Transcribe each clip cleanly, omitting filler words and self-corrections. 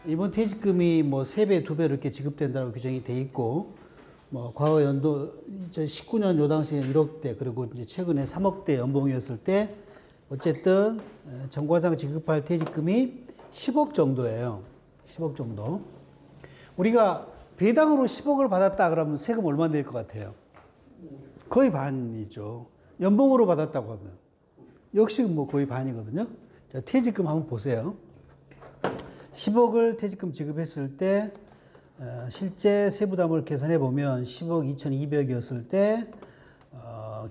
이번 퇴직금이 뭐 3배, 2배 이렇게 지급된다고 규정이 돼 있고, 뭐 과거 연도 2019년 요 당시에 1억대, 그리고 이제 최근에 3억대 연봉이었을 때 어쨌든 정관상 지급할 퇴직금이 10억 정도예요. 10억 정도. 우리가 배당으로 10억을 받았다 그러면 세금 얼마 낼 것 같아요? 거의 반이죠. 연봉으로 받았다고 하면 역시 뭐 거의 반이거든요. 자, 퇴직금 한번 보세요. 10억을 퇴직금 지급했을 때 실제 세부담을 계산해 보면 10억 2,200이었을 때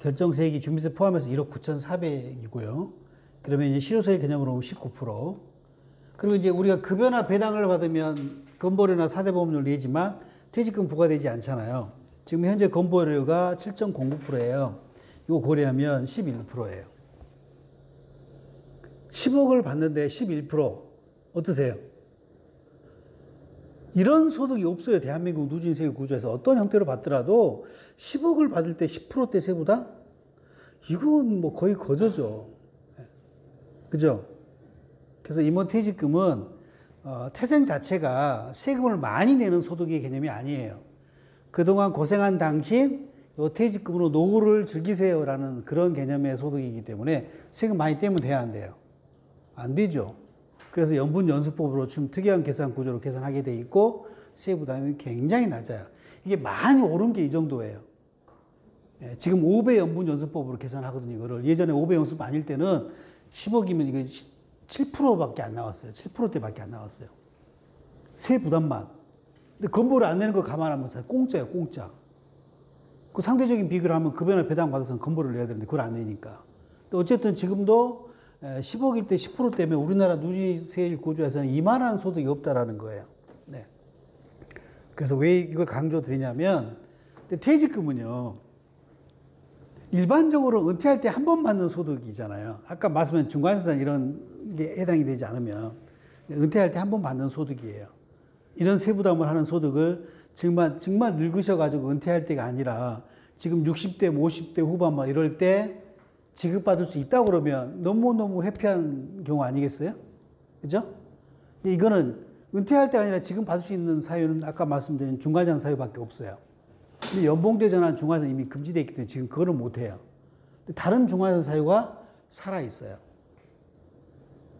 결정세액이 준비세 포함해서 1억 9,400이고요. 그러면 이제 실효세액 개념으로 보면 19%. 그리고 이제 우리가 급여나 배당을 받으면 건보료나 사대보험료를 내지만 퇴직금 부과되지 않잖아요. 지금 현재 건보료가 7.09%예요. 이거 고려하면 11%예요. 10억을 받는데 11% 어떠세요? 이런 소득이 없어요. 대한민국 누진세율 구조에서 어떤 형태로 받더라도 10억을 받을 때 10%대 세부담? 이건 뭐 거의 거저죠. 그죠? 그래서 임원 퇴직금은 태생 자체가 세금을 많이 내는 소득의 개념이 아니에요. 그동안 고생한 당신 요 퇴직금으로 노후를 즐기세요라는 그런 개념의 소득이기 때문에 세금 많이 떼면 돼야 안 돼요. 안 되죠. 그래서 연분연수법으로 지금 특이한 계산 구조로 계산하게 돼 있고 세부담이 굉장히 낮아요. 이게 많이 오른 게 이 정도예요. 지금 5배 연분연수법으로 계산하거든요. 이거를 예전에 5배 연수법 아닐 때는 10억이면 이게 7%밖에 안 나왔어요. 7%대밖에 안 나왔어요. 세부담만. 근데 건보를 안 내는 거 감안하면서 공짜예요. 공짜. 그 상대적인 비교를 하면 급여나 배당 받아서는 건보를 내야 되는데 그걸 안 내니까. 어쨌든 지금도 10억일 때 10%대면 우리나라 누진세율 구조에서는 이만한 소득이 없다라는 거예요. 네. 그래서 왜 이걸 강조드리냐면, 퇴직금은요, 일반적으로 은퇴할 때 한 번 받는 소득이잖아요. 아까 말씀한 중간재산 이런 게 해당이 되지 않으면 은퇴할 때 한 번 받는 소득이에요. 이런 세부담을 하는 소득을 정말 늙으셔가지고 은퇴할 때가 아니라 지금 60대, 50대 후반 막 이럴 때 지급받을 수 있다고 그러면 너무너무 회피한 경우 아니겠어요? 그죠? 이거는 은퇴할 때가 아니라 지금 받을 수 있는 사유는 아까 말씀드린 중간재산 사유밖에 없어요. 근데 연봉대 전환 중간재산 이미 금지되어 있기 때문에 지금 그거는 못해요. 다른 중간재산 사유가 살아있어요.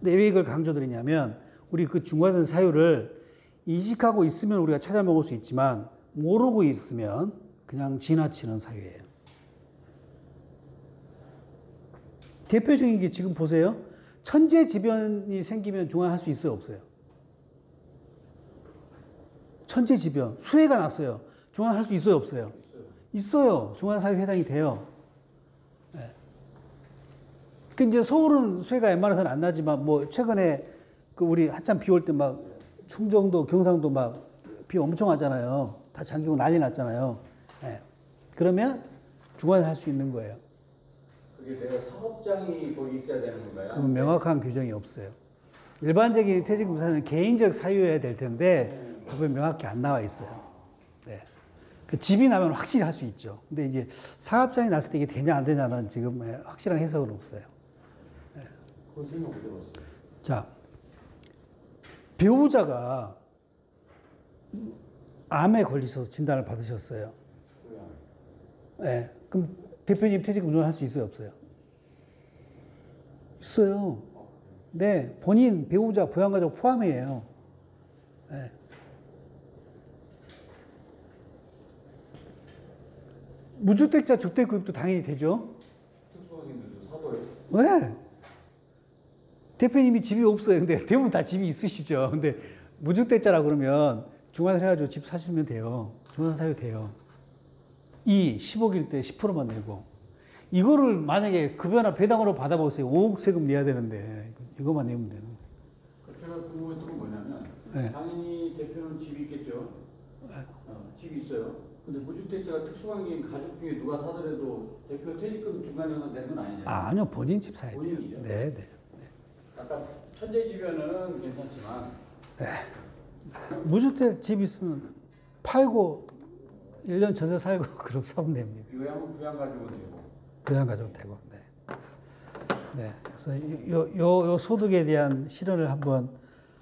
근데 왜 이걸 강조드리냐면 우리 그 중간재산 사유를 인식하고 있으면 우리가 찾아 먹을 수 있지만 모르고 있으면 그냥 지나치는 사유예요. 대표적인 게 지금 보세요. 천재지변이 생기면 중환할 수 있어요? 없어요? 천재지변. 수해가 났어요. 중환할 수 있어요? 없어요? 있어요. 중환사유 해당이 돼요. 네. 그 이제 서울은 수해가 웬만해서는 안 나지만 뭐 최근에 그 우리 한참 비 올 때 막 충청도, 경상도 막 비 엄청 하잖아요. 다 잠기고 난리 났잖아요. 네. 그러면 중환을 할 수 있는 거예요. 그게 내가 사업장이 거기 있어야 되는 건가요? 그건 명확한 규정이 없어요. 일반적인 퇴직금사는 개인적 사유여야 될 텐데 그게 명확히 안 나와 있어요. 네. 그 집이 나면 확실히 할 수 있죠. 근데 이제 사업장이 났을 때 이게 되냐 안 되냐는 지금 확실한 해석은 없어요. 네. 그건 생각 못 해봤어요. 자, 배우자가 암에 걸리셔서 진단을 받으셨어요. 네. 그럼 대표님 퇴직금 운용할 수 있어요? 없어요? 있어요. 네. 본인, 배우자, 부양가족 포함이에요. 네. 무주택자 주택구입도 당연히 되죠. 특수학인들도 사도요? 왜? 대표님이 집이 없어요. 근데 대부분 다 집이 있으시죠. 근데 무주택자라 그러면 중환을 해가지고 집 사시면 돼요. 중환 사유 돼요. 10억일 때 10%만 내고. 이거를 만약에 급여나 배당으로 받아보세요. 5억 세금 내야 되는데 이것만 내면 되는 거예요. 제가 궁금했던 건 뭐냐면 네. 당연히 대표는 집이 있겠죠. 집이 있어요. 근데 무주택자가 특수관계인 가족 중에 누가 사더라도 대표 퇴직금 중간연한 되는 건 아니냐? 아니요. 본인 집 사야 돼요. 본인이죠. 네, 네. 아까 천재지변은 괜찮지만 무주택 집 있으면 팔고 1년 전세 살고 그럼 사면 됩니다. 요양은 부양가족은 되고. 부양가족 되고. 네. 네. 그래서 요 소득에 대한 실현을 한번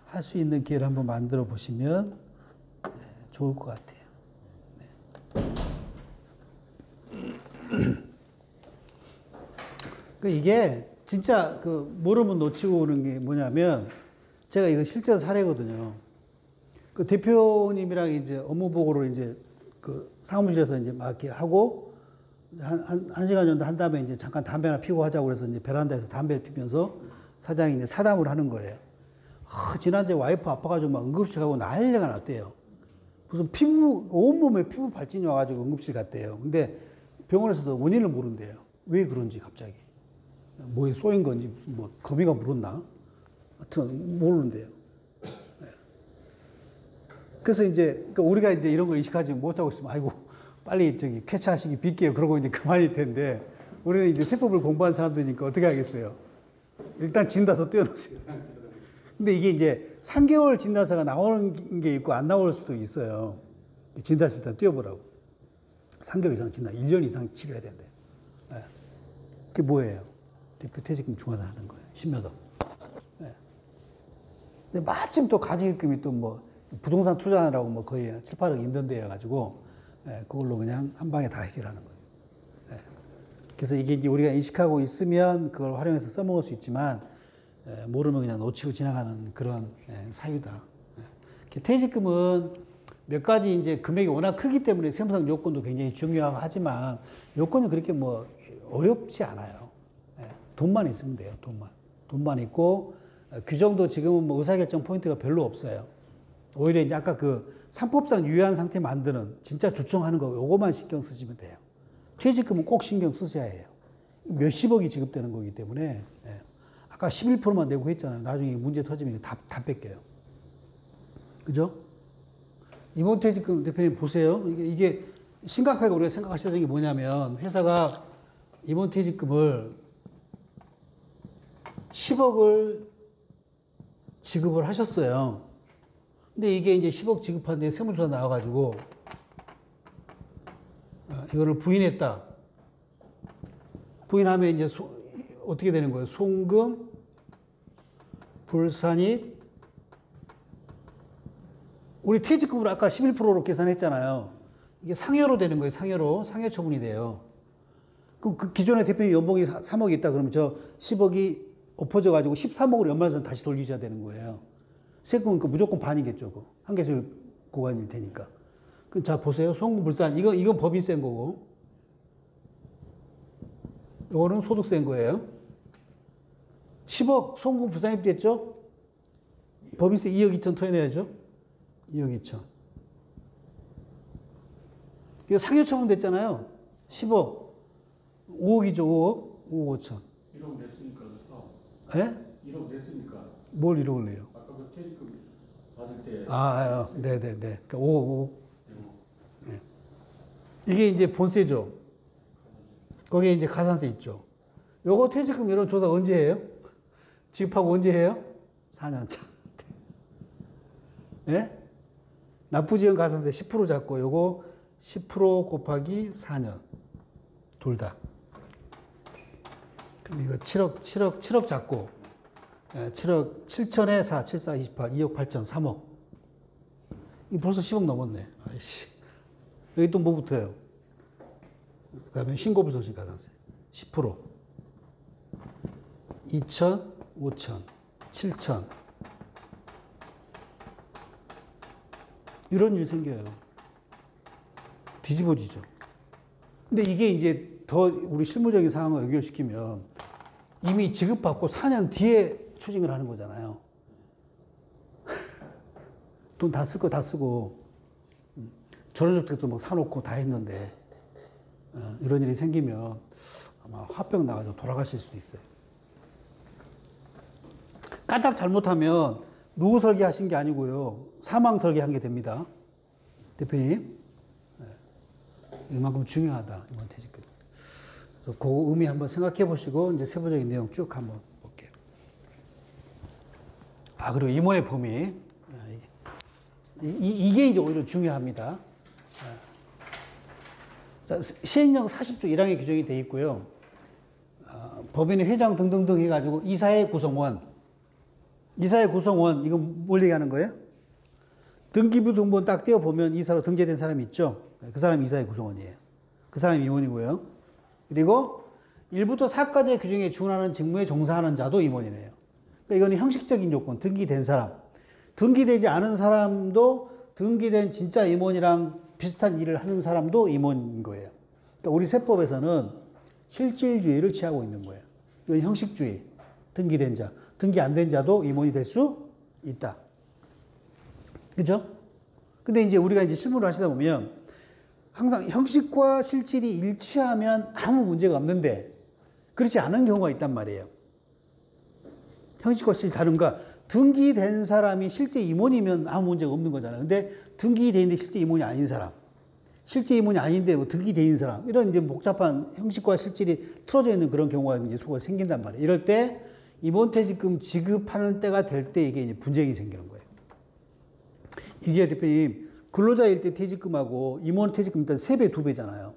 할 수 있는 기회를 한번 만들어 보시면 좋을 것 같아요. 이게 진짜 모르면 놓치고 오는 게 뭐냐면 제가 이거 실제 사례거든요. 대표님이랑 이제 업무 보고를 이제 사무실에서 이제 막 이렇게 하고 한 시간 정도 한 다음에 이제 잠깐 담배 하나 피고 하자고 그래서 이제 베란다에서 담배를 피면서 사장이 이제 사담을 하는 거예요. 지난주에 와이프 아파가지고 막 응급실 가고 난리가 났대요. 무슨 온몸에 피부 발진이 와가지고 응급실 갔대요. 근데 병원에서도 원인을 모른대요. 왜 그런지 갑자기. 뭐에 쏘인 건지 무슨 뭐 거미가 물었나? 하여튼 모르는데요. 그래서 이제 우리가 이제 이런 걸 인식하지 못하고 있으면 아이고 빨리 쾌차하시기 빌게요. 그러고 이제 그만일 텐데 우리는 이제 세법을 공부한 사람들이니까 어떻게 하겠어요? 일단 진단서 떼어놓으세요. 근데 이게 이제 3개월 진단서가 나오는 게 있고 안 나올 수도 있어요. 진단서 일단 떼어보라고. 3개월 이상 진단, 1년 이상 치료해야 된대. 네. 그게 뭐예요? 대표 퇴직금 중환하는 거예요. 10몇 억. 네. 근데 마침 또 가지급금이 또 뭐 부동산 투자하느라고 뭐 거의 7, 8억 인던데 해가지고 그걸로 그냥 한 방에 다 해결하는 거예요. 네. 그래서 이게 이제 우리가 인식하고 있으면 그걸 활용해서 써먹을 수 있지만 모르면 그냥 놓치고 지나가는 그런 사유다. 퇴직금은 몇 가지 이제 금액이 워낙 크기 때문에 세무상 요건도 굉장히 중요하지만 요건은 그렇게 뭐 어렵지 않아요. 돈만 있으면 돼요. 돈만 있고 규정도 지금은 뭐 의사결정 포인트가 별로 없어요. 오히려 이제 아까 상법상 유효한 상태 만드는 진짜 조청하는 거 요거만 신경 쓰시면 돼요. 퇴직금은 꼭 신경 쓰셔야 해요. 몇십억이 지급되는 거기 때문에 아까 11%만 내고 했잖아요. 나중에 문제 터지면 다 뺏겨요. 그죠? 이번 퇴직금 대표님 보세요. 이게 심각하게 우리가 생각하셔야 되는 게 뭐냐면 회사가 이번 퇴직금을 10억을 지급을 하셨어요. 근데 이게 이제 10억 지급하는데 세무조사 나와가지고 이거를 부인했다. 부인하면 이제 어떻게 되는 거예요? 송금, 불산입. 우리 퇴직금으로 아까 11%로 계산했잖아요. 이게 상여로 되는 거예요. 상여 처분이 돼요. 그럼 기존에 대표님 연봉이 3억이 있다 그러면 저 10억이 엎어져가지고 13억으로 연말선 다시 돌리셔야 되는 거예요. 세금은 무조건 반이겠죠. 한계절 구간일 테니까. 그럼 자, 보세요. 송금, 불산. 이건 법인세인 거고. 이거는 소득세인 거예요. 10억 송금 불산입 됐죠? 법인세 2억 2천 토해내야죠? 2억 2천. 이거 상여처분 됐잖아요. 10억. 5억이죠, 5억. 5억 5천. 1억 냈으니까 사업. 예? 1억 냈으니까. 뭘 1억을 내요? 아까 퇴직금 받을 때. 네네네. 그러니까 5억. 네. 이게 이제 본세죠. 거기에 이제 가산세 있죠. 요거 퇴직금 이런 조사 언제 해요? 지급하고 언제 해요? 4년 차. 예? 납부지연 가산세 10% 잡고 요거 10% 곱하기 4년. 둘 다. 그럼 이거 7억 잡고 7억 7천에 4, 7, 4, 28, 2억 8천, 3억. 이 벌써 10억 넘었네. 아이씨. 여기 또 뭐 붙어요? 그 다음에 신고불성실 가산세 10%. 2천, 5천, 7천. 이런 일이 생겨요. 뒤집어지죠. 근데 이게 이제 더 우리 실무적인 상황을 연결시키면 이미 지급받고 4년 뒤에 추징을 하는 거잖아요. 돈 다 쓸 거 다 쓰고 전원주택도 막 사놓고 다 했는데 이런 일이 생기면 아마 화병 나가지고 돌아가실 수도 있어요. 까딱 잘못하면 노후 설계하신 게 아니고요. 사망 설계한 게 됩니다. 대표님. 이만큼 중요하다. 이번 퇴직금. 그래서 그 의미 한번 생각해 보시고 이제 세부적인 내용 쭉 한번 볼게요. 그리고 임원의 범위. 이게 이제 오히려 중요합니다. 자, 시행령 40조 1항에 규정이 되어 있고요. 법인의 회장 등등등 해가지고 이사회 구성원. 이사의 구성원, 이건 뭘 얘기하는 거예요? 등기부 등본 딱 떼어보면 이사로 등재된 사람이 있죠? 그 사람이 이사의 구성원이에요. 그 사람이 임원이고요. 그리고 1부터 4까지의 규정에 준하는 직무에 종사하는 자도 임원이네요. 그러니까 이거는 형식적인 요건, 등기된 사람. 등기되지 않은 사람도 등기된 진짜 임원이랑 비슷한 일을 하는 사람도 임원인 거예요. 그러니까 우리 세법에서는 실질주의를 취하고 있는 거예요. 이건 형식주의. 등기된 자. 등기 안 된 자도 임원이 될 수 있다. 그죠? 근데 이제 우리가 이제 실무를 하시다 보면 항상 형식과 실질이 일치하면 아무 문제가 없는데 그렇지 않은 경우가 있단 말이에요. 형식과 실질이 다른가? 등기된 사람이 실제 임원이면 아무 문제가 없는 거잖아요. 근데 등기돼 있는데 실제 임원이 아닌 사람. 실제 임원이 아닌데 뭐 등기돼 있는 사람. 이런 이제 복잡한 형식과 실질이 틀어져 있는 그런 경우가 이제 수가 생긴단 말이에요. 이럴 때 임원퇴직금 지급하는 때가 될 때 이게 이제 분쟁이 생기는 거예요. 이게 대표님, 근로자일 때 퇴직금하고 임원 퇴직금 일단 3배, 2배잖아요.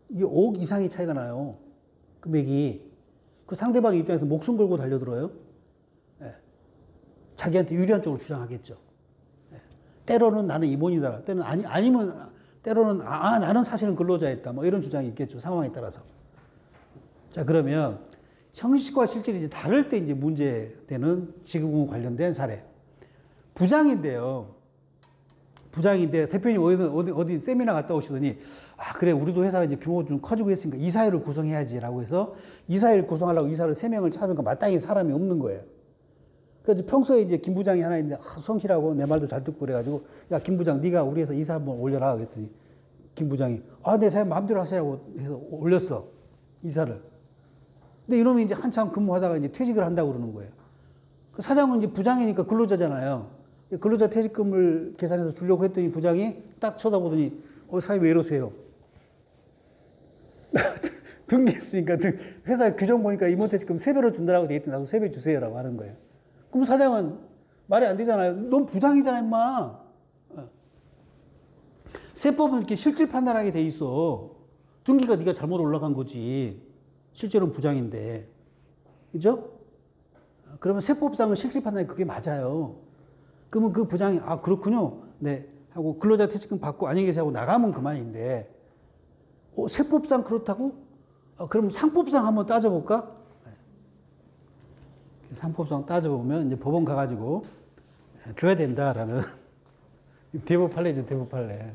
이게 5억 이상의 차이가 나요. 금액이. 그 상대방 입장에서 목숨 걸고 달려들어요. 예. 자기한테 유리한 쪽으로 주장하겠죠. 예. 때로는 나는 임원이다. 때로는 아니면 때로는 나는 사실은 근로자였다. 뭐 이런 주장이 있겠죠. 상황에 따라서. 자, 그러면 형식과 실질이 이제 다를 때 이제 문제되는 지급금 관련된 사례. 부장인데요. 부장인데 대표님 어디 세미나 갔다 오시더니 그래 우리도 회사가 이제 규모가 좀 커지고 했으니까 이사회를 구성해야지라고 해서 이사회를 구성하려고 이사를 3명을 찾으니까 마땅히 사람이 없는 거예요. 그래서 평소에 이제 김 부장이 하나 있는데 성실하고 내 말도 잘 듣고 그래가지고 야 김 부장 네가 우리 회사 이사 한번 올려라 그랬더니 김 부장이 내 사장님 마음대로 하시라고 해서 올렸어 이사를. 근데 이놈이 이제 한참 근무하다가 이제 퇴직을 한다고 그러는 거예요. 그 사장은 이제 부장이니까 근로자잖아요. 근로자 퇴직금을 계산해서 주려고 했더니 부장이 딱 쳐다보더니 사장님 왜 이러세요? 등기했으니까 회사 규정 보니까 임원퇴직금 3배로 준다라고 돼 있더니 나도 3배 주세요라고 하는 거예요. 그럼 사장은 말이 안 되잖아요. 넌 부장이잖아 임마. 세법은 이렇게 실질 판단하게 돼 있어. 등기가 네가 잘못 올라간 거지. 실제로는 부장인데. 그죠? 그러면 세법상은 실질 판단이 그게 맞아요. 그러면 그 부장이 그렇군요. 네. 하고 근로자 퇴직금 받고 안녕히 계세요 하고 나가면 그만인데 세법상 그렇다고? 그럼 상법상 한번 따져볼까? 네. 상법상 따져보면 이제 법원 가가지고 줘야 된다라는 대법 판례죠. 대법 판례.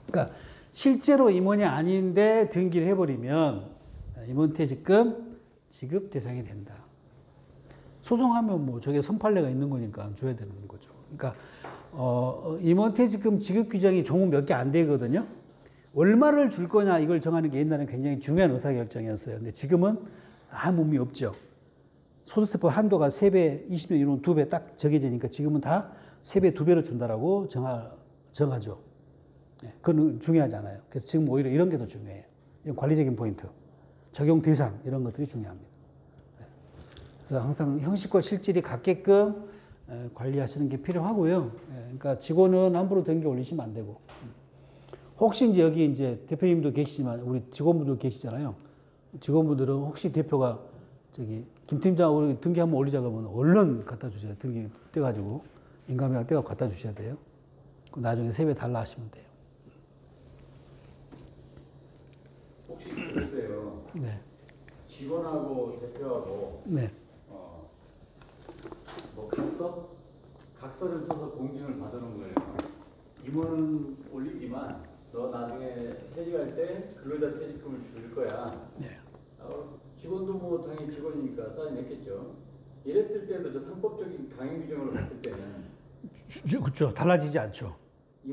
그러니까 실제로 임원이 아닌데 등기를 해버리면 임원퇴직금 지급 대상이 된다. 소송하면 뭐 저게 선판례가 있는 거니까 줘야 되는 거죠. 그러니까 임원퇴직금 지급 규정이 종은 몇 개 안 되거든요. 얼마를 줄 거냐 이걸 정하는 게 옛날에는 굉장히 중요한 의사결정이었어요. 근데 지금은 아무 의미 없죠. 소득세법 한도가 3배, 20년 이후로는 2배 딱 정해지니까 지금은 다 3배, 2배로 준다라고 정하죠. 네, 그건 중요하지 않아요. 그래서 지금 오히려 이런 게 더 중요해요. 이건 관리적인 포인트. 적용 대상 이런 것들이 중요합니다. 그래서 항상 형식과 실질이 같게끔 관리하시는 게 필요하고요. 그러니까 직원은 함부로 등기 올리시면 안 되고. 혹시 이제 여기 이제 대표님도 계시지만 우리 직원분들 계시잖아요. 직원분들은 혹시 대표가 김 팀장 우리 등기 한번 올리자 그러면 얼른 갖다 주세요. 등기 떼가지고 인감이랑 떼가 갖다 주셔야 돼요. 나중에 세배 달라 하시면 돼요. 혹시 그랬어요. 네. 직원하고 대표하고 네. 뭐 각서를 써서 공증을 받아놓은 거예요. 임원은 올리지만 너 나중에 퇴직할 때 근로자 퇴직금을 줄 거야. 네. 직원도 뭐 당연히 직원이니까 사인했겠죠. 이랬을 때도 저 상법적인 강행 규정을 봤을 때는 그렇죠. 달라지지 않죠.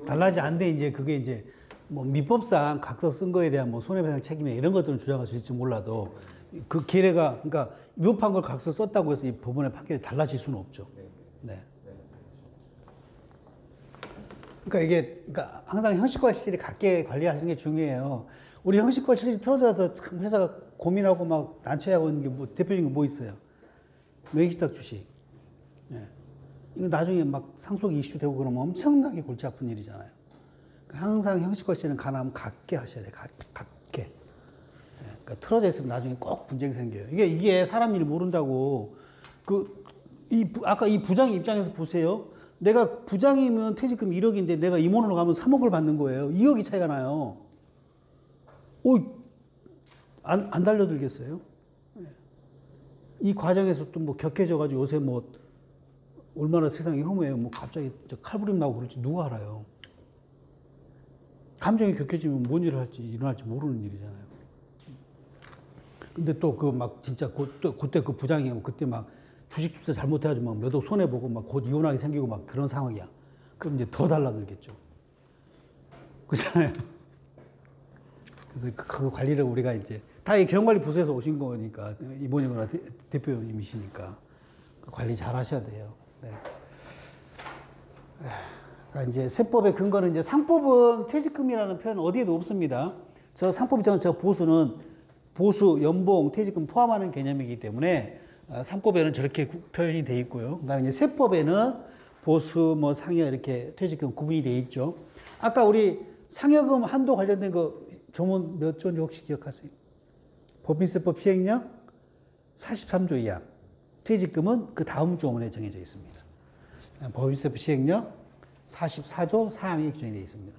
달라지지 않는데 이제 그게 이제 뭐 민법상 각서 쓴 거에 대한 뭐 손해배상 책임이 이런 것들은 주장할 수 있을지 몰라도 그 기회가 그러니까 위법한 걸 각서 썼다고 해서 이 법원의 판결이 달라질 수는 없죠. 네. 그러니까 이게 그러니까 항상 형식과 실질이 같게 관리하시는 게 중요해요. 우리 형식과 실질이 틀어져서 참 회사가 고민하고 막 난처해하고 있는 게 뭐 대표적인 게 뭐 있어요? 매기식탁 주식. 네. 이거 나중에 막 상속 이슈 되고 그러면 엄청나게 골치 아픈 일이잖아요. 그러니까 항상 형식과 실질은 가능하면 같게 하셔야 돼요. 같게. 네. 그러니까 틀어져 있으면 나중에 꼭 분쟁이 생겨요. 이게 사람 일 모른다고 아까 이 부장 입장에서 보세요. 내가 부장이면 퇴직금 1억인데 내가 임원으로 가면 3억을 받는 거예요. 2억이 차이가 나요. 안 달려들겠어요? 이 과정에서 또 뭐 격해져가지고 요새 뭐 얼마나 세상이 혐오해요. 뭐 갑자기 칼부림 나고 그럴지 누가 알아요. 감정이 격해지면 뭔 일을 할지 일어날지 모르는 일이잖아요. 근데 또 그 막 진짜 그때 그 부장이 그때 막 주식 투자 잘못해가지고 막 몇 억 손해보고 막 곧 이혼하게 생기고 막 그런 상황이야. 그럼 이제 더 달라들겠죠. 그렇잖아요. 그래서 그 관리를 우리가 이제 다 이 경영관리부서에서 오신 거니까 이모님이나 대표님이시니까 관리 잘 하셔야 돼요. 네. 그러니까 이제 세법의 근거는 이제 상법은 퇴직금이라는 표현 어디에도 없습니다. 저 상법 입장은 저 보수는 보수, 연봉, 퇴직금 포함하는 개념이기 때문에 상법에는 저렇게 표현이 돼 있고요. 그다음에 이제 세법에는 보수, 뭐 상여 이렇게 퇴직금 구분이 돼 있죠. 아까 우리 상여금 한도 관련된 거 조문 몇 조인지 혹시 기억하세요? 법인세법 시행령 43조 2항. 퇴직금은 그 다음 조문에 정해져 있습니다. 법인세법 시행령 44조 4항에 규정이 되어 있습니다.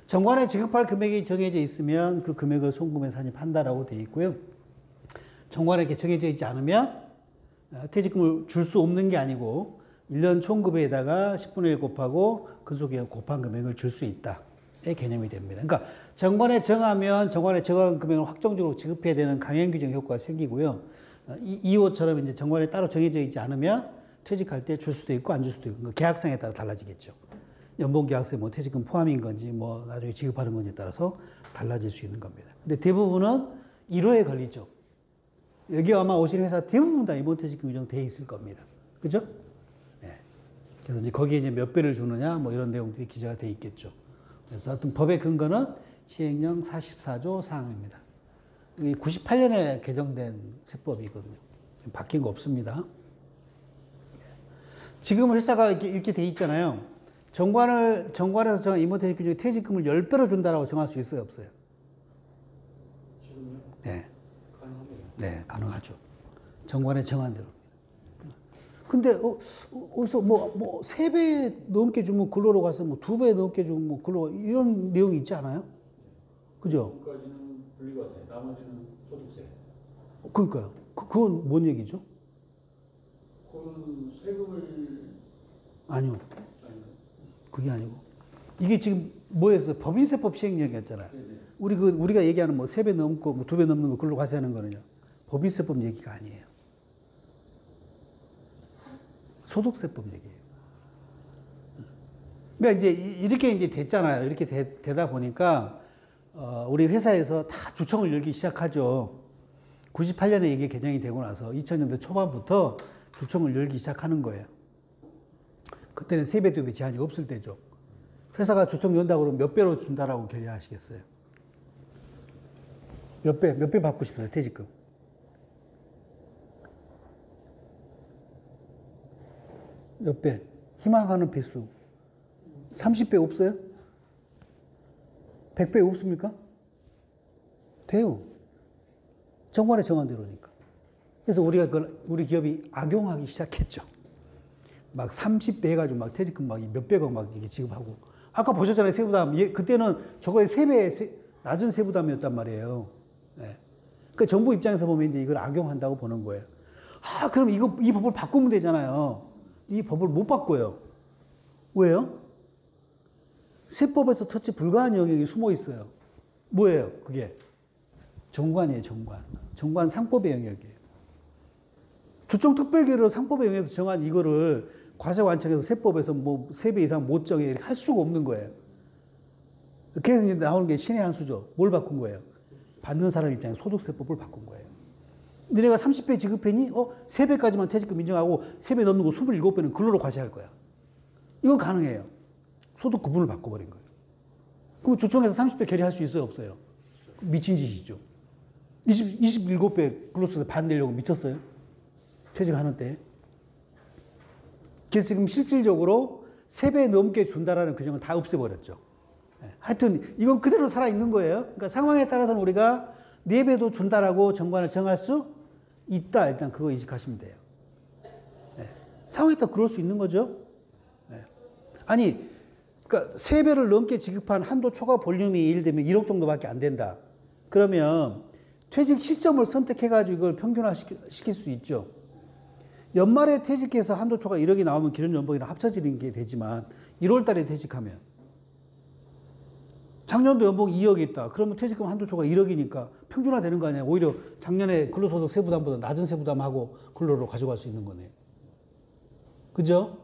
정관에 지급할 금액이 정해져 있으면 그 금액을 송금해 산입한다라고 되어 있고요. 정관에 이렇게 정해져 있지 않으면 퇴직금을 줄 수 없는 게 아니고 1년 총급에다가 10분의 1 곱하고 그 속에 곱한 금액을 줄 수 있다. 의 개념이 됩니다. 그러니까 정관에 정하면 정관에 정한 금액을 확정적으로 지급해야 되는 강행 규정 효과가 생기고요. 2호처럼 이제 정관에 따로 정해져 있지 않으면 퇴직할 때 줄 수도 있고 안 줄 수도 있고 계약상에 따라 달라지겠죠. 연봉 계약서에 뭐 퇴직금 포함인 건지 뭐 나중에 지급하는 건지에 따라서 달라질 수 있는 겁니다. 근데 대부분은 1호에 걸리죠. 여기 아마 오신 회사 대부분 다 이번 퇴직금 규정 돼 있을 겁니다. 그죠? 네. 그래서 이제 거기에 이제 몇 배를 주느냐 뭐 이런 내용들이 기재가 돼 있겠죠. 그래서 하여튼 법의 근거는 시행령 44조 4항입니다. 98년에 개정된 세법이거든요. 바뀐 거 없습니다. 지금 회사가 이렇게 돼 있잖아요. 정관에서 정한 임원퇴직 규정에 퇴직금을 10배로 준다라고 정할 수 있어요, 없어요? 지금요? 네. 가능합니다. 네, 가능하죠. 정관에 정한 대로. 근데, 어디서 뭐, 3배 넘게 주면 근로로 가서 뭐 2배 넘게 주면 뭐 근로, 이런 내용이 있지 않아요? 그죠? 지금까지는 분리과세, 나머지는 소득세. 그러니까요. 그건 뭔 얘기죠? 그건 세금을 아니요. 아닌가? 그게 아니고. 이게 지금 뭐였어요? 법인세법 시행령이었잖아요. 네네. 우리가 얘기하는 뭐 3배 넘고 뭐 2배 넘는 거 근로 과세하는 거는요. 법인세법 얘기가 아니에요. 소득세법 얘기예요. 그러니까 이제 이렇게 이제 됐잖아요. 이렇게 되다 보니까 우리 회사에서 다 주총을 열기 시작하죠. 98년에 이게 개정이 되고 나서 2000년대 초반부터 주총을 열기 시작하는 거예요. 그때는 3배, 2배 제한이 없을 때죠. 회사가 주총 연다고 그러면 몇 배로 준다라고 결의하시겠어요? 몇 배 받고 싶어요, 퇴직금? 몇 배? 희망하는 배수. 30배 없어요? 100배 없습니까? 돼요. 정관에 정한 대로니까. 그래서 우리 기업이 악용하기 시작했죠. 막 30배 해가지고 막 퇴직금 막 몇백억 막 이렇게 지급하고. 아까 보셨잖아요, 세부담. 그때는 저거의 3배 낮은 세부담이었단 말이에요. 네. 그러니까 정부 입장에서 보면 이제 이걸 악용한다고 보는 거예요. 그럼 이 법을 바꾸면 되잖아요. 이 법을 못 바꿔요. 왜요? 세법에서 터치 불가한 영역이 숨어 있어요. 뭐예요? 그게 정관이에요, 정관. 정관 상법의 영역이에요. 주총특별계로 상법의 영역에서 정한 이거를 과세완청에서 세법에서 뭐 3배 이상 못 정해 이렇게 할 수가 없는 거예요. 그래서 이제 나오는 게 신의 한 수죠. 뭘 바꾼 거예요? 받는 사람 입장에 소득세법을 바꾼 거예요. 너네가 30배 지급했니? 3배까지만 퇴직금 인정하고 3배 넘는 거 27배는 근로로 과세할 거야. 이건 가능해요. 소득 구분을 바꿔버린 거예요. 그럼 주총에서 30배 결의할 수 있어요? 없어요? 미친 짓이죠. 27배 근로소득 반 내려고 미쳤어요? 퇴직하는 때. 그래서 지금 실질적으로 3배 넘게 준다라는 규정을 다 없애버렸죠. 하여튼 이건 그대로 살아있는 거예요. 그러니까 상황에 따라서는 우리가 4배도 준다라고 정관을 정할 수 있다. 일단 그거 인식하시면 돼요. 상황에 따라 그럴 수 있는 거죠. 네. 아니, 그러니까 3배를 넘게 지급한 한도 초과 볼륨이 예를 들면 1억 정도밖에 안 된다. 그러면 퇴직 시점을 선택해가지고 이걸 평균화 시킬 수 있죠. 연말에 퇴직해서 한도 초과 1억이 나오면 기존 연봉이랑 합쳐지는 게 되지만 1월 달에 퇴직하면 작년도 연봉 2억이 있다. 그러면 퇴직금 한도 초과 1억이니까 평균화 되는 거 아니야. 오히려 작년에 근로소득 세부담보다 낮은 세부담하고 근로로 가져갈 수 있는 거네요. 그죠?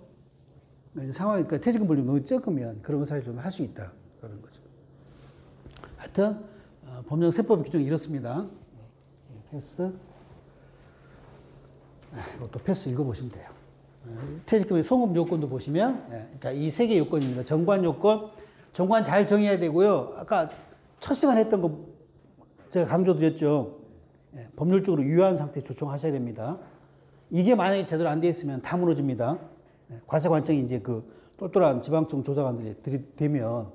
상황이, 그러니까 퇴직금 볼륨이 너무 적으면 그런 것을 좀 할 수 있다. 그런 거죠. 하여튼, 법령세법 규정이 이렇습니다. 패스. 이것도 패스 읽어보시면 돼요. 퇴직금의 송금 요건도 보시면, 자, 이 3개 요건입니다. 정관 요건, 정관 잘 정해야 되고요. 아까 첫 시간 했던 거 제가 강조드렸죠. 법률적으로 유효한 상태에 조정하셔야 됩니다. 이게 만약에 제대로 안 돼 있으면 다 무너집니다. 과세관청이 이제 그 똘똘한 지방청 조사관들이 들이대면,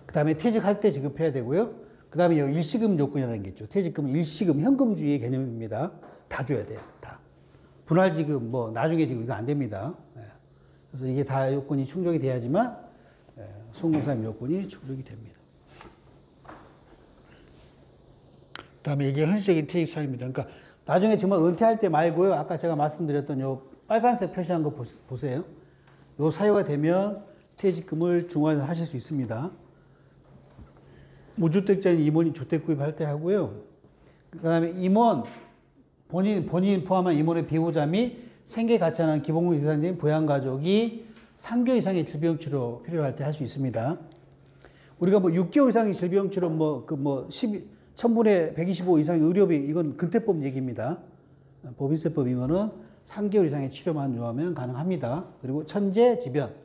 그 다음에 퇴직할 때 지급해야 되고요. 그 다음에 일시금 요건이라는 게 있죠. 퇴직금은 일시금, 현금주의의 개념입니다. 다 줘야 돼요. 다. 분할지급, 뭐, 나중에 지금 이거 안 됩니다. 그래서 이게 다 요건이 충족이 돼야지만, 송금사임 요건이 충족이 됩니다. 그 다음에 이게 현실적인 퇴직 사유입니다. 그러니까 나중에 정말 은퇴할 때 말고요. 아까 제가 말씀드렸던 요 빨간색 표시한 거 보세요. 요 사유가 되면 퇴직금을 중환하실 수 있습니다. 무주택자인 임원이 주택 구입할 때 하고요. 그 다음에 임원, 본인 포함한 임원의 배우자 및 생계 같이 하는 기본급 이상인 부양가족이 3개월 이상의 질병치료 필요할 때 할 수 있습니다. 우리가 뭐 6개월 이상의 질병치료 천분의 125 이상의 의료비, 이건 근태법 얘기입니다. 법인세법이면은 3개월 이상의 치료만 요하면 가능합니다. 그리고 천재지변.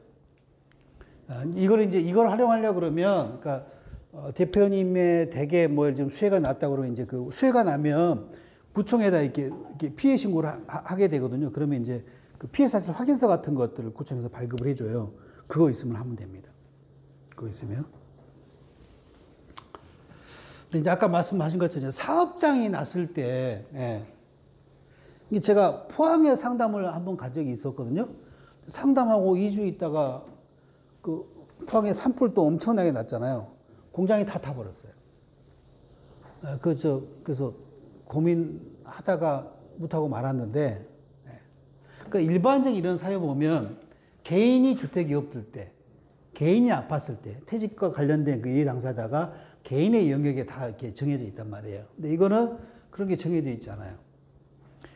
이걸 활용하려고 그러면, 그러니까, 대표님의 댁에 뭐, 좀 수해가 났다고 그러면 이제 그 수해가 나면 구청에다 이렇게 피해 신고를 하게 되거든요. 그러면 이제 그 피해 사실 확인서 같은 것들을 구청에서 발급을 해줘요. 그거 있으면 하면 됩니다. 그거 있으면. 근데 이제 아까 말씀하신 것처럼 사업장이 났을 때, 이게 제가 포항에 상담을 한번 간 적이 있었거든요. 상담하고 2주 있다가 그 포항에 산불도 엄청나게 났잖아요. 공장이 다 타버렸어요. 그래서 고민하다가 못하고 말았는데, 그러니까 일반적인 이런 사유 보면 개인이 주택이 없을 때, 개인이 아팠을 때, 퇴직과 관련된 그 이해 당사자가 개인의 영역에 다 이렇게 정해져 있단 말이에요. 근데 이거는 그런 게 정해져 있지 않아요.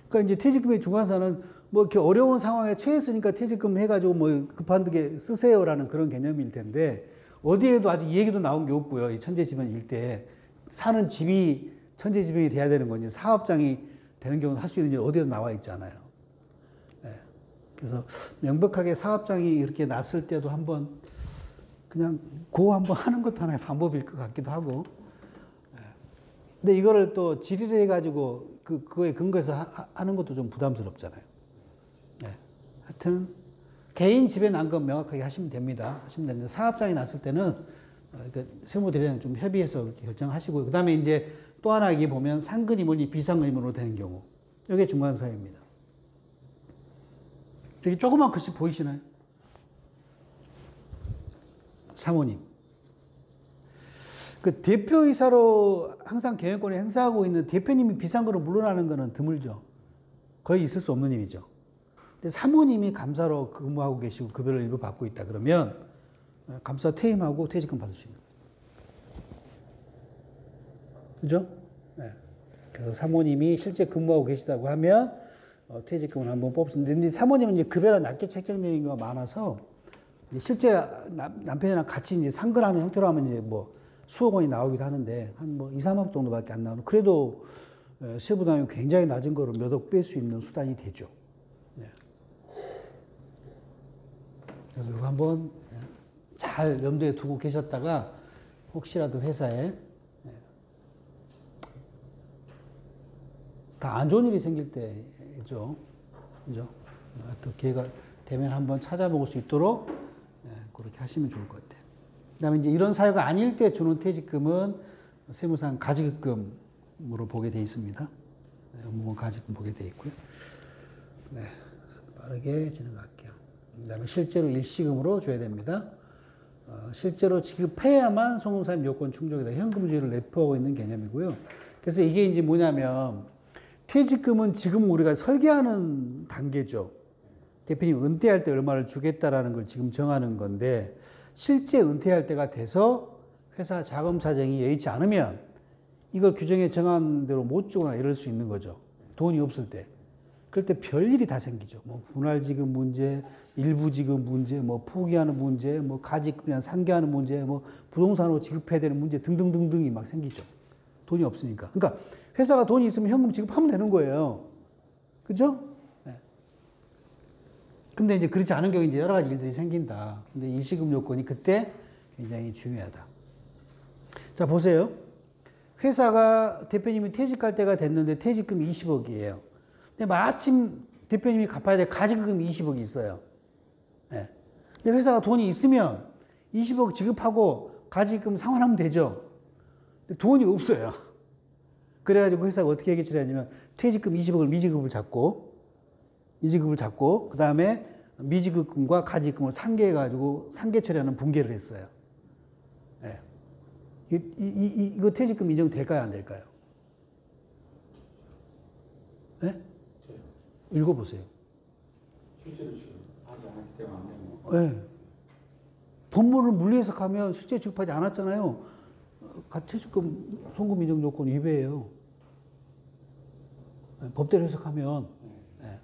그러니까 이제 퇴직금의 중간사는 뭐 이렇게 어려운 상황에 처했으니까 퇴직금 해가지고 뭐 급한 데 쓰세요라는 그런 개념일 텐데, 어디에도 아직 이 얘기도 나온 게 없고요. 이 천재지변 일대 사는 집이 천재지변이 돼야 되는 건지 사업장이 되는 경우는 할 수 있는지 어디에도 나와 있잖아요. 그래서 명백하게 사업장이 이렇게 났을 때도 한번 그냥 고 한번 하는 것도 하나의 방법일 것 같기도 하고. 근데 이거를 또 질의를 해가지고 그거에 근거해서 하는 것도 좀 부담스럽잖아요. 하여튼 개인 집에 난 건 명확하게 하시면 됩니다. 하시면 되는데 사업장이 났을 때는 세무대리랑 좀 협의해서 그렇게 결정하시고, 그 다음에 이제 또 하나 여기 보면 상근 임원이 비상근 임원으로 되는 경우, 이게 중간 사유입니다. 여기 조그만 글씨 보이시나요? 사모님. 그 대표이사로 항상 경영권을 행사하고 있는 대표님이 비상근으로 물러나는 것은 드물죠. 거의 있을 수 없는 일이죠. 근데 사모님이 감사로 근무하고 계시고 급여를 일부 받고 있다 그러면 감사 퇴임하고 퇴직금 받으십니다. 그죠? 네. 그래서 사모님이 실제 근무하고 계시다고 하면 퇴직금을 한번 뽑습니다. 근데 사모님은 이제 급여가 낮게 책정되는 경우가 많아서 실제 남편이랑 같이 이제 상근하는 형태로 하면 이제 뭐 수억 원이 나오기도 하는데 한 뭐 2, 3억 정도밖에 안 나오는, 그래도 세부담이 굉장히 낮은 거로 몇 억 뺄 수 있는 수단이 되죠. 네. 그래서 이거 한번 잘 염두에 두고 계셨다가 혹시라도 회사에 다 안 좋은 일이 생길 때죠. 그죠? 또 기회가 되면 한번 찾아먹을 수 있도록 그렇게 하시면 좋을 것 같아요. 그 다음에 이제 이런 사유가 아닐 때 주는 퇴직금은 세무상 가지급금으로 보게 되어 있습니다. 업무원 가지금 보게 돼 있고요. 네, 그래서 빠르게 진행할게요. 그다음에 실제로 일시금으로 줘야 됩니다. 실제로 지급해야만 송금사님 요건 충족이다. 현금주의를 내포하고 있는 개념이고요. 그래서 이게 이제 뭐냐면 퇴직금은 지금 우리가 설계하는 단계죠. 대표님 은퇴할 때 얼마를 주겠다라는 걸 지금 정하는 건데 실제 은퇴할 때가 돼서 회사 자금 사정이 여의치 않으면 이걸 규정에 정한 대로 못 주거나 이럴 수 있는 거죠. 돈이 없을 때. 그럴 때 별일이 다 생기죠. 뭐 분할 지급 문제, 일부 지급 문제, 뭐 포기하는 문제, 뭐 가지급이나 상계하는 문제, 뭐 부동산으로 지급해야 되는 문제 등등등등이 막 생기죠. 돈이 없으니까. 그러니까 회사가 돈이 있으면 현금 지급하면 되는 거예요. 그죠? 네. 근데 이제 그렇지 않은 경우에 이제 여러 가지 일들이 생긴다. 근데 일시금 요건이 그때 굉장히 중요하다. 자, 보세요. 회사가 대표님이 퇴직할 때가 됐는데 퇴직금이 20억이에요. 근데 마침 대표님이 갚아야 될 가지금이 20억이 있어요. 네. 근데 회사가 돈이 있으면 20억 지급하고 가지금 상환하면 되죠. 근데 돈이 없어요. 그래가지고 회사가 어떻게 해결을 하냐면 퇴직금 20억을 미지급을 잡고 그 다음에 미지급금과 가지금을 상계해가지고 상계 처리하는 분계를 했어요. 네. 이거 퇴직금 인정될까요? 안 될까요? 네? 읽어보세요. 실제로 지금 하지 않았기 때문에 안 되는 거. 네. 법무를 물리해석하면 실제 지급하지 않았잖아요. 퇴직금 송금 인정 조건 위배예요. 네. 법대로 해석하면. 네.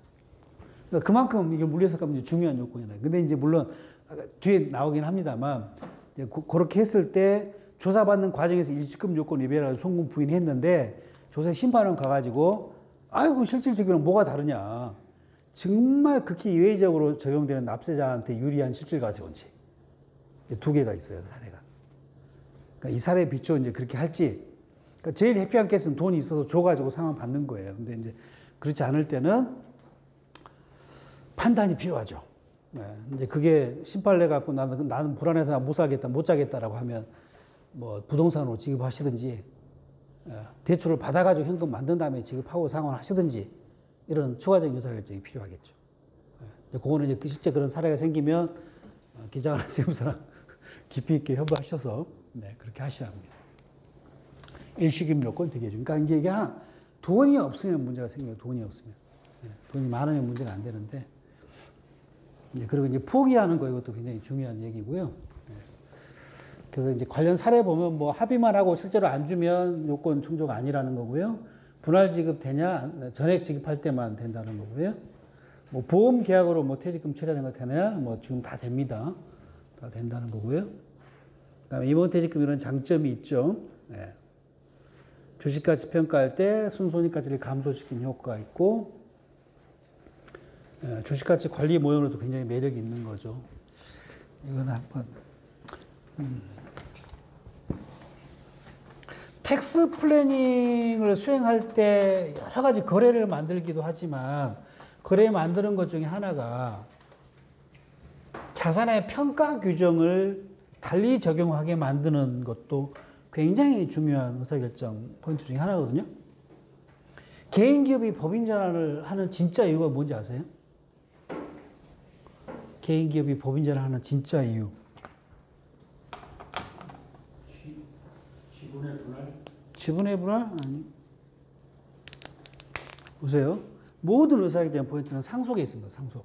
그러니까 그만큼 이게 물리해석하면 중요한 요건이잖아요. 근데 이제 물론 뒤에 나오긴 합니다만 그렇게 했을 때 조사받는 과정에서 일시금 요건 위배라고 송금 부인했는데 조사 심판원 가가지고 아이고 실질적으로는 뭐가 다르냐. 정말 극히 예외적으로 적용되는 납세자한테 유리한 실질과세 원칙. 두 개가 있어요, 사례가. 그러니까 이 사례에 비춰 이제 그렇게 할지. 그러니까 제일 해피한 케이스는 돈이 있어서 줘가지고 상환 받는 거예요. 근데 이제 그렇지 않을 때는 판단이 필요하죠. 네. 이제 그게 심판을 해갖고 나는 불안해서 못 살겠다, 못 자겠다라고 하면 뭐 부동산으로 지급하시든지 대출을 받아가지고 현금 만든 다음에 지급하고 상환하시든지 이런 추가적인 의사결정이 필요하겠죠. 그거는 이제 실제 그런 사례가 생기면 기자관나 세무사랑 깊이 있게 협의하셔서 그렇게 하셔야 합니다. 일시금 요건 되게 중요해요. 그러니까 이게 돈이 없으면 문제가 생겨요. 돈이 없으면. 돈이 많으면 문제가 안 되는데. 그리고 이제 포기하는 거 이것도 굉장히 중요한 얘기고요. 그래서 이제 관련 사례 보면 뭐 합의만 하고 실제로 안 주면 요건 충족 아니라는 거고요. 분할 지급 되냐, 전액 지급할 때만 된다는 거고요. 뭐 보험 계약으로 뭐 퇴직금 처리하는 거 되냐, 뭐 지금 다 됩니다. 다 된다는 거고요. 그다음에 임원 퇴직금 이런 장점이 있죠. 네. 주식가치 평가할 때 순손익가치를 감소시키는 효과가 있고, 주식가치 관리 모형으로도 굉장히 매력이 있는 거죠. 이거는 한번. 텍스 플래닝을 수행할 때 여러 가지 거래를 만들기도 하지만 거래 만드는 것 중에 하나가 자산의 평가 규정을 달리 적용하게 만드는 것도 굉장히 중요한 의사결정 포인트 중에 하나거든요. 개인기업이 법인전환을 하는 진짜 이유가 뭔지 아세요? 개인기업이 법인전환을 하는 진짜 이유. 지분의 분할? 지분의 분할? 아니. 보세요. 모든 의사결정 포인트는 상속에 있습니다. 상속.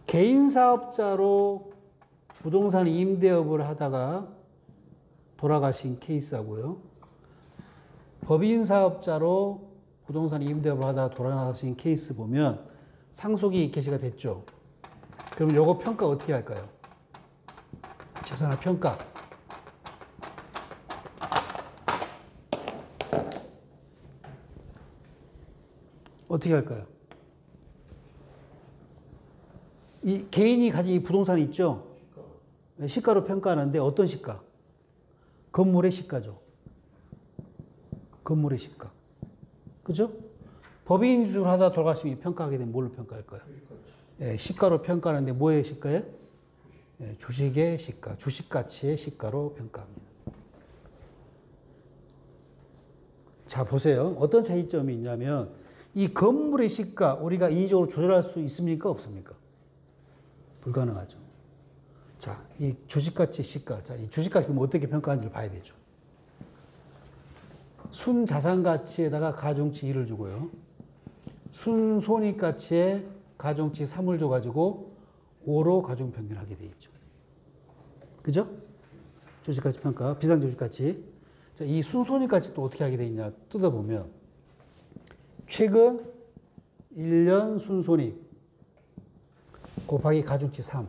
개인 사업자로 부동산 임대업을 하다가 돌아가신 케이스하고요. 법인 사업자로 부동산 임대업을 하다가 돌아가신 케이스 보면 상속이 개시가 됐죠. 그럼 요거 평가 어떻게 할까요? 재산의 평가. 어떻게 할까요? 이 개인이 가진 이 부동산이 있죠? 시가로 평가하는데 어떤 시가? 건물의 시가죠. 건물의 시가. 그죠? 법인주를 하다 돌아가시면 평가하게 되면 뭘로 평가할까요? 예, 시가로 평가하는데 뭐의 시가예요? 예, 주식의 시가, 주식 가치의 시가로 평가합니다. 자, 보세요. 어떤 차이점이 있냐면 이 건물의 시가 우리가 인위적으로 조절할 수 있습니까? 없습니까? 불가능하죠. 자, 이 주식가치 시가. 자, 이 주식가치 어떻게 평가하는지를 봐야 되죠. 순자산가치에다가 가중치 2를 주고요. 순손익가치에 가중치 3을 줘가지고 5로 가중평균하게 돼 있죠. 그죠? 주식가치 평가, 비상주식가치. 자, 이 순손익가치 또 어떻게 하게 돼 있냐 뜯어보면 최근 1년 순손익 곱하기 가중치 3,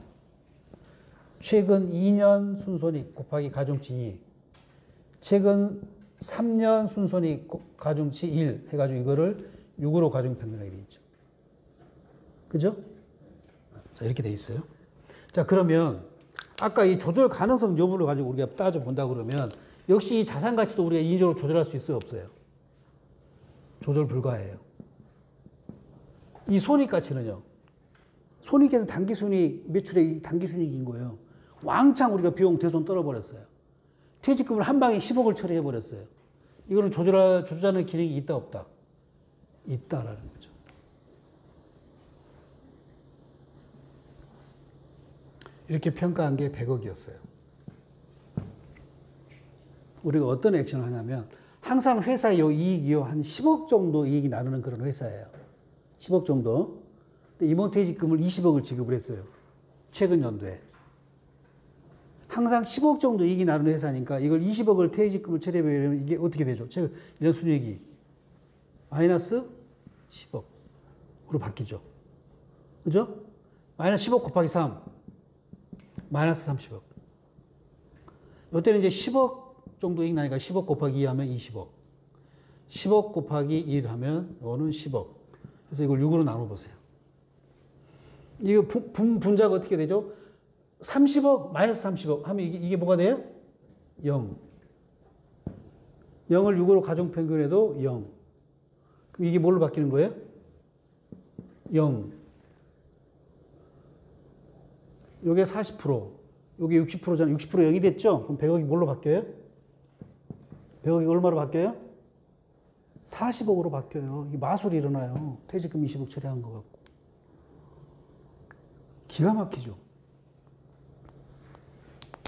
최근 2년 순손익 곱하기 가중치 2, 최근 3년 순손익 가중치 1 해가지고 이거를 6으로 가중평균하게 돼 있죠. 그죠? 자, 이렇게 돼 있어요. 자, 그러면 아까 이 조절 가능성 여부를 가지고 우리가 따져본다 그러면 역시 이 자산 가치도 우리가 인위적으로 조절할 수 있어요, 없어요? 조절 불가해요. 이 손익 가치는요. 손익에서 단기 순이익, 매출의 단기 순이익인 거예요. 왕창 우리가 비용 대손 떨어버렸어요. 퇴직금을 한 방에 10억을 처리해버렸어요. 이거는 조절하는 기능이 있다, 없다? 있다라는 거죠. 이렇게 평가한 게 100억이었어요. 우리가 어떤 액션을 하냐면 항상 회사의 이익이요 한 10억 정도 이익이 나누는 그런 회사예요. 10억 정도. 근데 임원 퇴직금을 20억을 지급을 했어요. 최근 연도에. 항상 10억 정도 이익이 나누는 회사니까 이걸 20억을 퇴직금을 처리해버리면 이게 어떻게 되죠? 최근 1년 순이익이 마이너스 10억으로 바뀌죠. 그죠? 마이너스 10억 곱하기 3. 마이너스 30억. 이때는 이제 10억 정도 이익 나니까 10억 곱하기 2 하면 20억. 10억 곱하기 1 하면 이거는 10억. 그래서 이걸 6으로 나눠보세요. 이거 분자가 어떻게 되죠? 30억, 마이너스 30억 하면 이게 뭐가 돼요? 0. 0을 6으로 가중평균해도 0. 그럼 이게 뭘로 바뀌는 거예요? 0. 요게 40%, 요게 60%잖아요. 60% 0이 됐죠? 그럼 100억이 뭘로 바뀌어요? 100억이 얼마로 바뀌어요? 40억으로 바뀌어요. 이 마술이 일어나요. 퇴직금 20억 처리한 것 같고. 기가 막히죠.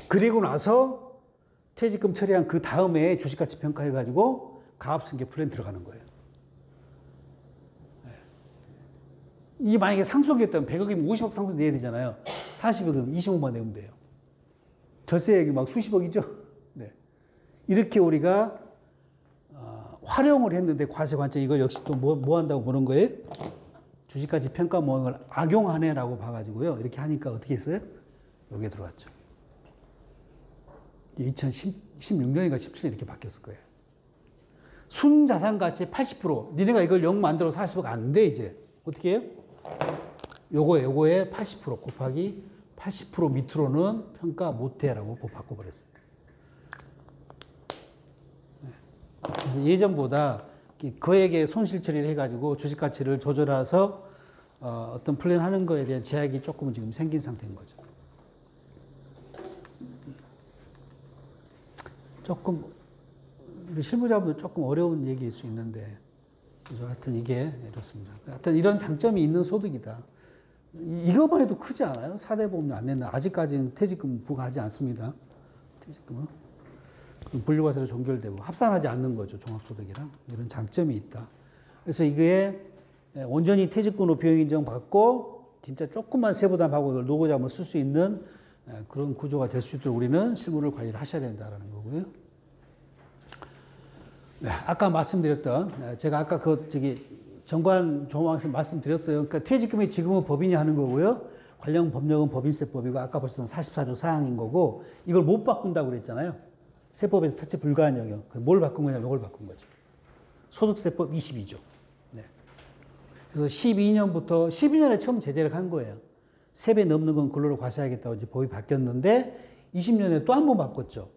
그리고 나서 퇴직금 처리한 그 다음에 주식가치 평가해가지고 가압승계 플랜 들어가는 거예요. 이게 만약에 상속이었다면 100억이면 50억 상속 내야 되잖아요. 40억이면 20억만 내면 돼요. 절세액이 막 수십억이죠. 네. 이렇게 우리가 활용을 했는데 과세관점 이걸 역시 또 뭐 한다고 보는 거예요? 주식가치 평가 모형을 악용하네라고 봐가지고요. 이렇게 하니까 어떻게 했어요? 여기에 들어왔죠. 2016년인가 17년 이렇게 바뀌었을 거예요. 순자산가치의 80%. 니네가 이걸 0 만들어 40억 안 돼, 이제. 어떻게 해요? 요거에 80% 곱하기 80% 밑으로는 평가 못해라고 바꿔버렸어요. 그래서 예전보다 거액의 손실 처리를 해가지고 주식가치를 조절해서 어떤 플랜 하는 거에 대한 제약이 조금은 지금 생긴 상태인 거죠. 조금 우리 실무자분들 조금 어려운 얘기일 수 있는데, 그죠? 하여튼 이게 이렇습니다. 하여튼 이런 장점이 있는 소득이다. 이것만 해도 크지 않아요? 4대 보험료 안 낸다. 아직까지는 퇴직금 부과하지 않습니다. 퇴직금은. 분류과세로 종결되고 합산하지 않는 거죠. 종합소득이랑. 이런 장점이 있다. 그래서 이게 온전히 퇴직금으로 비용 인정받고 진짜 조금만 세부담하고 이걸 노고자금을 쓸 수 있는 그런 구조가 될 수 있도록 우리는 실무를 관리를 하셔야 된다는 거고요. 네, 아까 말씀드렸던 제가 아까 정관 조항에서 말씀드렸어요. 그러니까 퇴직금이 지금은 법인이 하는 거고요. 관련 법령은 법인세법이고 아까 보셨던 44조 사항인 거고 이걸 못 바꾼다고 그랬잖아요. 세법에서 타치 불가한 영역. 뭘 바꾼 거냐면 이걸 바꾼 거죠. 소득세법 22조. 네. 그래서 12년에 처음 제재를 한 거예요. 3배 넘는 건 근로로 과세하겠다고 이제 법이 바뀌었는데 20년에 또 한 번 바꿨죠.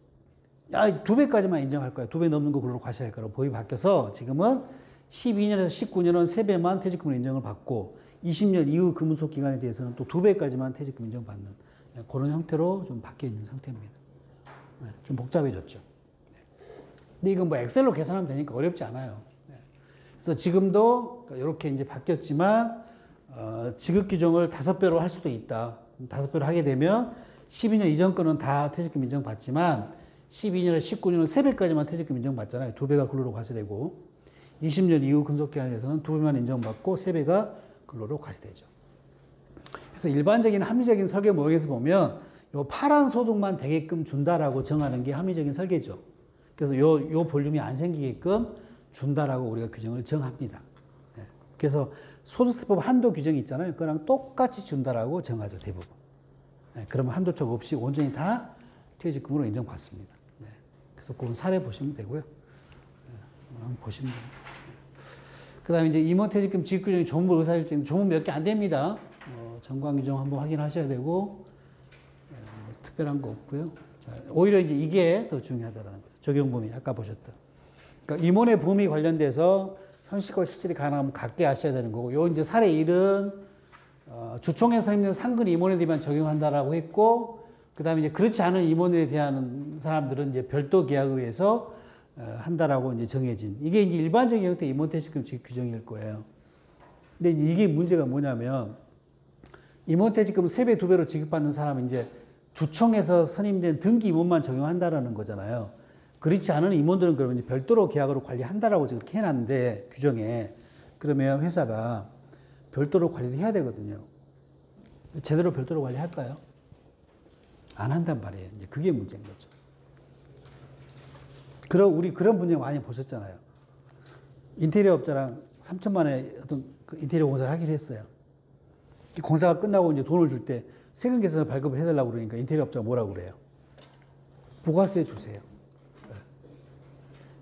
야, 2배까지만 인정할 거야. 2배 넘는 거 근로로 과세할 거라고 법이 바뀌어서 지금은 12년에서 19년은 3배만 퇴직금을 인정을 받고 20년 이후 근무속 기간에 대해서는 또 2배까지만 퇴직금 인정받는 그런 형태로 좀 바뀌어 있는 상태입니다. 좀 복잡해졌죠. 근데 이건 뭐 엑셀로 계산하면 되니까 어렵지 않아요. 그래서 지금도 이렇게 이제 바뀌었지만, 지급 규정을 5배로 할 수도 있다. 5배로 하게 되면 12년 이전 거는 다 퇴직금 인정받지만 12년에 19년은 3배까지만 퇴직금 인정받잖아요. 2배가 근로로 과세되고 20년 이후 근속기간에 대해서는 2배만 인정받고 3배가 근로로 과세되죠. 그래서 일반적인 합리적인 설계 모형에서 보면 요 파란 소득만 되게끔 준다라고 정하는 게 합리적인 설계죠. 그래서 요 볼륨이 안 생기게끔 준다라고 우리가 규정을 정합니다. 그래서 소득세법 한도 규정이 있잖아요. 그거랑 똑같이 준다라고 정하죠, 대부분. 그러면 한도적 없이 온전히 다 퇴직금으로 인정받습니다. 그래서 그건 사례 보시면 되고요. 한번 보시면 됩니다. 그 다음에 이제 임원퇴직금 지급규정이 조문부 의사일정, 조문 몇 개 안 됩니다. 정관규정 한번 확인하셔야 되고, 특별한 거 없고요. 자, 오히려 이제 이게 더 중요하다는 거죠. 적용 범위, 아까 보셨던. 그러니까 임원의 범위 관련돼서 현실과 실질이 가능하면 같게 하셔야 되는 거고, 요 이제 사례 1은 주총에 선임된 상근 임원에 대해만 적용한다라고 했고, 그 다음에 이제 그렇지 않은 임원에 대한 사람들은 이제 별도 계약에 의해서 한다라고 이제 정해진. 이게 이제 일반적인 형태 임원퇴직금 지급 규정일 거예요. 근데 이게 문제가 뭐냐면, 임원퇴직금 3배, 2배로 지급받는 사람은 이제 주총에서 선임된 등기 임원만 적용한다라는 거잖아요. 그렇지 않은 임원들은 그러면 이제 별도로 계약으로 관리한다라고 그렇게 해놨는데, 규정에. 그러면 회사가 별도로 관리를 해야 되거든요. 제대로 별도로 관리할까요? 안 한단 말이에요. 이제 그게 문제인 거죠. 우리 그런 분쟁 많이 보셨잖아요. 인테리어 업자랑 3천만 원에 어떤 그 인테리어 공사를 하기로 했어요. 공사가 끝나고 이제 돈을 줄 때 세금 계산을 발급을 해달라고 그러니까 인테리어 업자가 뭐라고 그래요? 부가세 주세요.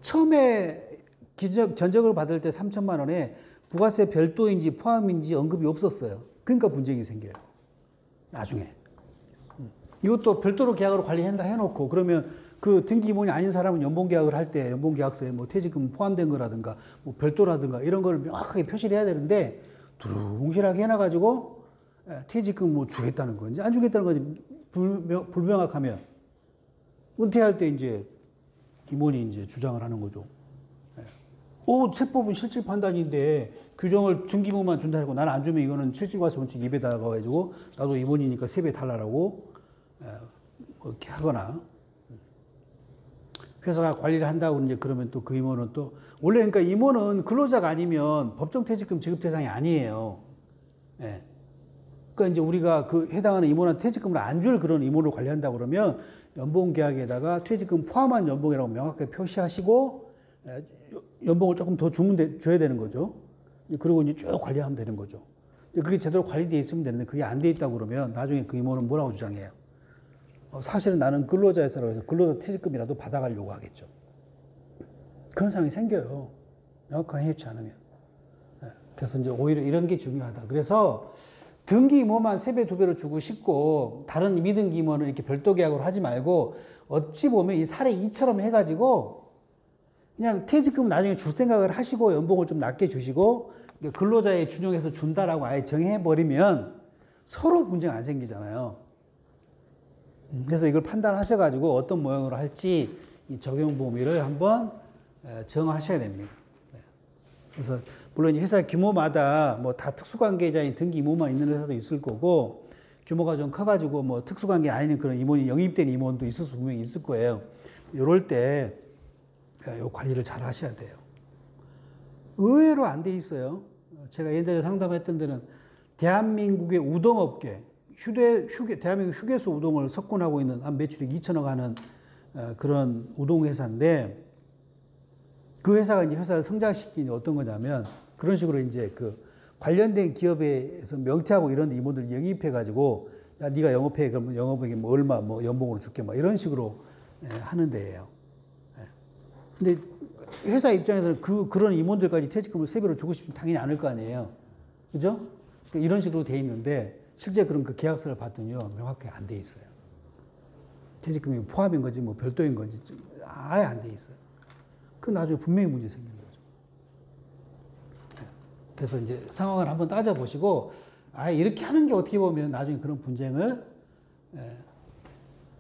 처음에 견적을 받을 때 3천만 원에 부가세 별도인지 포함인지 언급이 없었어요. 그러니까 분쟁이 생겨요. 나중에. 이것도 별도로 계약으로 관리한다 해놓고 그러면 그 등기 임원이 아닌 사람은 연봉계약을 할 때 연봉계약서에 뭐 퇴직금 포함된 거라든가 뭐 별도라든가 이런 걸 명확하게 표시를 해야 되는데 두루뭉실하게 해놔가지고 퇴직금 뭐 주겠다는 건지 안 주겠다는 건지 불명확하면 은퇴할 때 이제 임원이 이제 주장을 하는 거죠. 세법은 실질 판단인데 규정을 등기부만 준다 하고 나는 안 주면 이거는 실질과세 원칙 2배 달아가지고 나도 임원이니까 3배 달라고 뭐 이렇게 하거나 회사가 관리를 한다고 이제 그러면 또 그 임원은 또 원래 그러니까 임원은 근로자가 아니면 법정 퇴직금 지급 대상이 아니에요. 예. 그러니까 이제 우리가 그 해당하는 임원한테 퇴직금을 안 줄 그런 임원을 관리한다 그러면 연봉계약에다가 퇴직금 포함한 연봉이라고 명확하게 표시하시고 연봉을 조금 더 줘야 되는 거죠. 그리고 이제 쭉 관리하면 되는 거죠. 그게 제대로 관리되어 있으면 되는데 그게 안 돼 있다고 그러면 나중에 그 임원은 뭐라고 주장해요? 사실은 나는 근로자 회사라고 해서 근로자 퇴직금이라도 받아가려고 하겠죠. 그런 상황이 생겨요. 명확하게 해놓지 않으면. 그래서 이제 오히려 이런 게 중요하다. 그래서 등기 임원만 3배, 2배로 주고 싶고 다른 미등기 임원은 이렇게 별도 계약으로 하지 말고 어찌 보면 이 사례 2처럼 해가지고 그냥 퇴직금 나중에 줄 생각을 하시고 연봉을 좀 낮게 주시고 근로자의 준용해서 준다라고 아예 정해버리면 서로 분쟁 안 생기잖아요. 그래서 이걸 판단하셔가지고 어떤 모형으로 할지 이 적용 범위를 한번 정하셔야 됩니다. 그래서 물론 회사 규모마다 뭐 다 특수관계자인 등기 임원만 있는 회사도 있을 거고 규모가 좀 커가지고 뭐 특수관계 아닌 그런 임원이 영입된 임원도 있을 수 분명히 있을 거예요. 이럴 때 요 관리를 잘 하셔야 돼요. 의외로 안 돼 있어요. 제가 예전에 상담했던 데는 대한민국의 우동업계, 대한민국 휴게소 우동을 석권하고 있는 한 매출이 2천억 하는 그런 우동회사인데 그 회사가 이제 회사를 성장시키는 어떤 거냐면 그런 식으로 이제 그 관련된 기업에서 명퇴하고 이런 임원들 영입해가지고 야, 네가 영업해. 그러면 영업에게 뭐 얼마 뭐 연봉으로 줄게. 뭐 이런 식으로 하는 데예요. 근데 회사 입장에서는 그런 임원들까지 퇴직금을 3배로 주고 싶으면 당연히 않을 거 아니에요. 그죠? 이런 식으로 돼 있는데 실제 그런 그 계약서를 봤더니요. 명확하게 안 돼 있어요. 퇴직금이 포함인 건지 뭐 별도인 건지 아예 안 돼 있어요. 그 나중에 분명히 문제 생기는 거죠. 그래서 이제 상황을 한번 따져보시고 아예 이렇게 하는 게 어떻게 보면 나중에 그런 분쟁을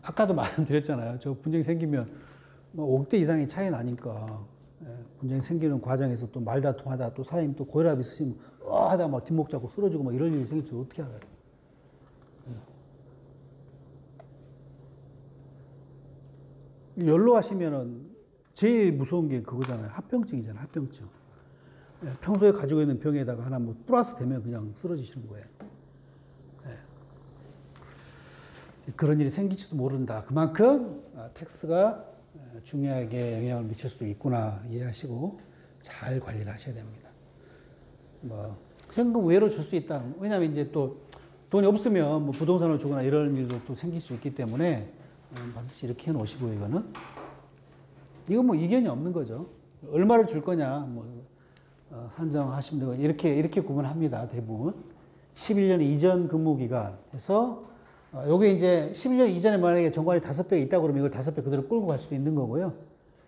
아까도 말씀드렸잖아요. 저 분쟁 생기면 뭐 5대 이상의 차이 나니까 분쟁이 생기는 과정에서 또 말다툼하다 또 사장님 또 고혈압 있으시면 하다 막 뒷목 잡고 쓰러지고 막 이런 일이 생기지 어떻게 알아요? 연로하시면은 제일 무서운 게 그거잖아요. 합병증이잖아요. 합병증. 평소에 가지고 있는 병에다가 하나 뭐 플러스 되면 그냥 쓰러지시는 거예요. 그런 일이 생길지도 모른다. 그만큼 텍스가 중요하게 영향을 미칠 수도 있구나 이해하시고 잘 관리를 하셔야 됩니다. 뭐 현금 외로 줄 수 있다. 왜냐하면 이제 또 돈이 없으면 뭐 부동산을 주거나 이런 일도 또 생길 수 있기 때문에 반드시 이렇게 해놓으시고 이건 뭐 이견이 없는 거죠. 얼마를 줄 거냐 뭐 산정하시면 되고 이렇게 구분합니다. 대부분 11년 이전 근무기간 해서 요게 이제 11년 이전에 만약에 정관이 5배 있다 그러면 이걸 5배 그대로 끌고 갈 수도 있는 거고요.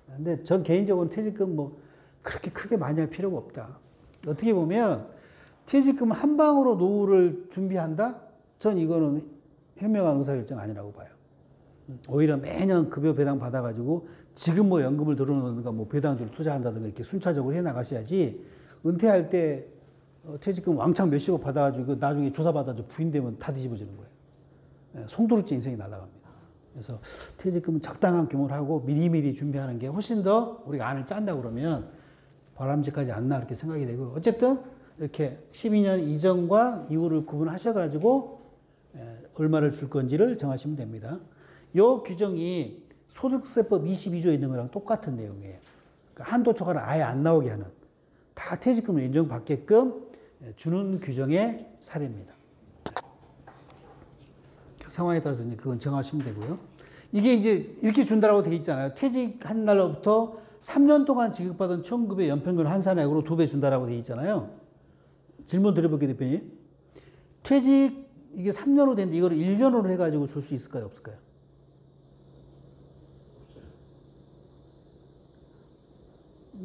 근데 전 개인적으로는 퇴직금 뭐 그렇게 크게 많이 할 필요가 없다. 어떻게 보면 퇴직금 한 방으로 노후를 준비한다? 전 이거는 현명한 의사결정 아니라고 봐요. 오히려 매년 급여 배당 받아가지고 지금 뭐 연금을 들어놓는가 뭐 배당주를 투자한다든가 이렇게 순차적으로 해 나가셔야지 은퇴할 때 퇴직금 왕창 몇십억 받아가지고 나중에 조사받아서 부인되면 다 뒤집어지는 거예요. 송두리째 인생이 날아갑니다. 그래서 퇴직금은 적당한 규모를 하고 미리미리 준비하는 게 훨씬 더 우리가 안을 짠다 그러면 바람직하지 않나 이렇게 생각이 되고 어쨌든 이렇게 12년 이전과 이후를 구분하셔가지고 얼마를 줄 건지를 정하시면 됩니다. 이 규정이 소득세법 22조에 있는 거랑 똑같은 내용이에요. 그러니까 한도 초과를 아예 안 나오게 하는 다 퇴직금을 인정받게끔 주는 규정의 사례입니다. 상황에 따라서 이제 그건 정하시면 되고요. 이게 이제 이렇게 준다라고 돼 있잖아요. 퇴직한 날로부터 3년 동안 지급받은 총급의 연평균 환산액으로 2배 준다라고 돼 있잖아요. 질문 드려볼게요, 대표님. 퇴직 이게 3년으로 됐는데 이걸 1년으로 해가지고 줄 수 있을까요, 없을까요?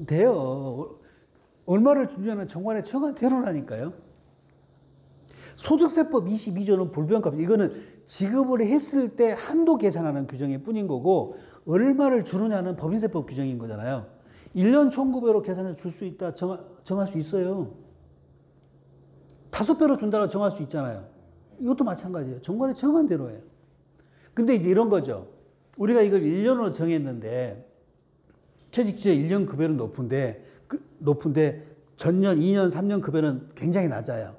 돼요. 얼마를 준다는 정관에 정한 대로라니까요. 소득세법 22조는 불변값. 이거는 지급을 했을 때 한도 계산하는 규정일 뿐인 거고 얼마를 주느냐는 법인세법 규정인 거잖아요. 1년 총급여로 계산해서 줄 수 있다 정할 수 있어요. 5배로 준다고 정할 수 있잖아요. 이것도 마찬가지예요. 정관에 정한 대로예요. 근데 이제 이런 거죠. 우리가 이걸 1년으로 정했는데 퇴직지의 1년 급여는 높은데 전년, 2년, 3년 급여는 굉장히 낮아요.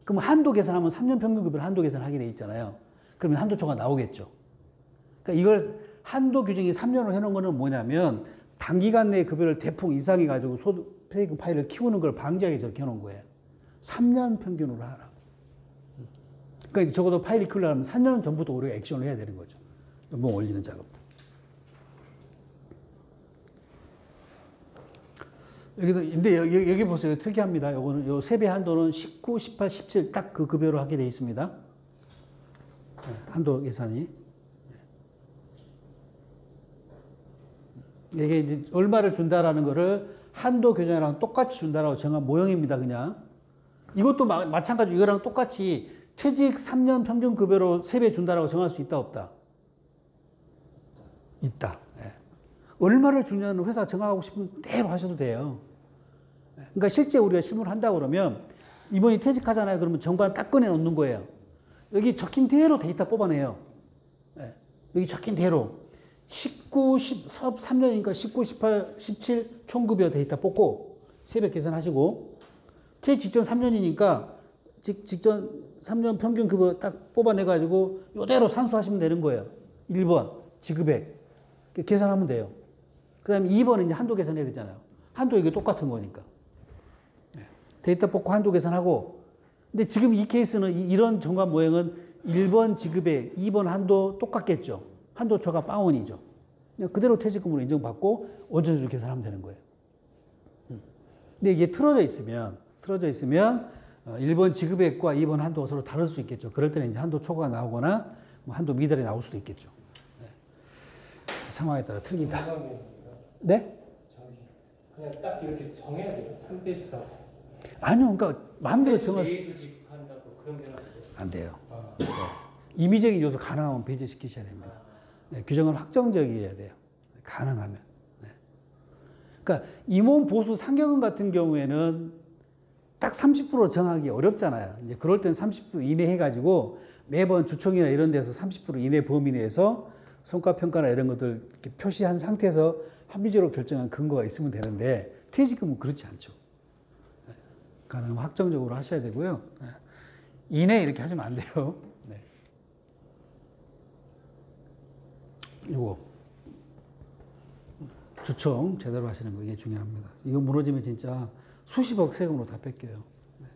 그럼 한도 계산하면 3년 평균 급여를 한도 계산하게 돼 있잖아요. 그러면 한도 초과 나오겠죠. 그러니까 이걸 한도 규정이 3년으로 해놓은 거는 뭐냐면 단기간 내에 급여를 대폭 이상해가지고 퇴직금 파일을 키우는 걸 방지하기 저렇게 해놓은 거예요. 3년 평균으로 하라. 그러니까 적어도 파일이 키우려면 3년 전부터 우리가 액션을 해야 되는 거죠. 연봉 올리는 작업들. 근데 여기 보세요. 특이합니다. 요거는 요 세배 한도는 19, 18, 17 딱 그 급여로 하게 되어 있습니다. 한도 계산이. 이게 이제 얼마를 준다라는 거를 한도 규정이랑 똑같이 준다라고 정한 모형입니다, 그냥. 이것도 마찬가지로 이거랑 똑같이 퇴직 3년 평균 급여로 세배 준다라고 정할 수 있다, 없다? 있다. 얼마를 주냐는 회사 정하고 싶은 대로 하셔도 돼요. 그러니까 실제 우리가 실무를 한다고 그러면 이번이 퇴직하잖아요. 그러면 정관 딱 꺼내 놓는 거예요. 여기 적힌 대로 데이터 뽑아내요. 여기 적힌 대로 19, 10, 사업 3년이니까 19, 18, 17 총급여 데이터 뽑고 세배 계산하시고 퇴직 직전 3년이니까 직전 3년 평균 급여 딱 뽑아내가지고 이대로 산수하시면 되는 거예요. 1번 지급액 계산하면 돼요. 그 다음에 2번은 이제 한도 계산해야 되잖아요. 한도 이게 똑같은 거니까. 데이터 뽑고 한도 계산하고. 근데 지금 이 케이스는 이런 정관 모형은 1번 지급액, 2번 한도 똑같겠죠. 한도 초과 빵원이죠. 그대로 퇴직금으로 인정받고 원천수 계산하면 되는 거예요. 근데 이게 틀어져 있으면 1번 지급액과 2번 한도가 서로 다를 수 있겠죠. 그럴 때는 이제 한도 초과가 나오거나 뭐 한도 미달이 나올 수도 있겠죠. 상황에 따라 틀리다. 네? 그냥 딱 이렇게 정해야 돼요. 3배수다. 아니요, 그러니까 마음대로 정할. 내에서 지급한다고 그런 게 안 돼요. 임의적인 요소 가능하면 배제시키셔야 됩니다. 규정은 확정적이어야 돼요. 가능하면. 네. 그러니까 임원 보수 상여금 같은 경우에는 딱 30% 정하기 어렵잖아요. 이제 그럴 땐 30% 이내 해가지고 매번 주총이나 이런 데서 30% 이내 범위 내에서 성과평가나 이런 것들 이렇게 표시한 상태에서 합리적으로 결정한 근거가 있으면 되는데 퇴직금은 그렇지 않죠. 가능하면 확정적으로 하셔야 되고요. 이내 이렇게 하시면 안 돼요. 네. 이거 주총 제대로 하시는 거 이게 중요합니다. 이거 무너지면 진짜 수십억 세금으로 다 뺏겨요. 네.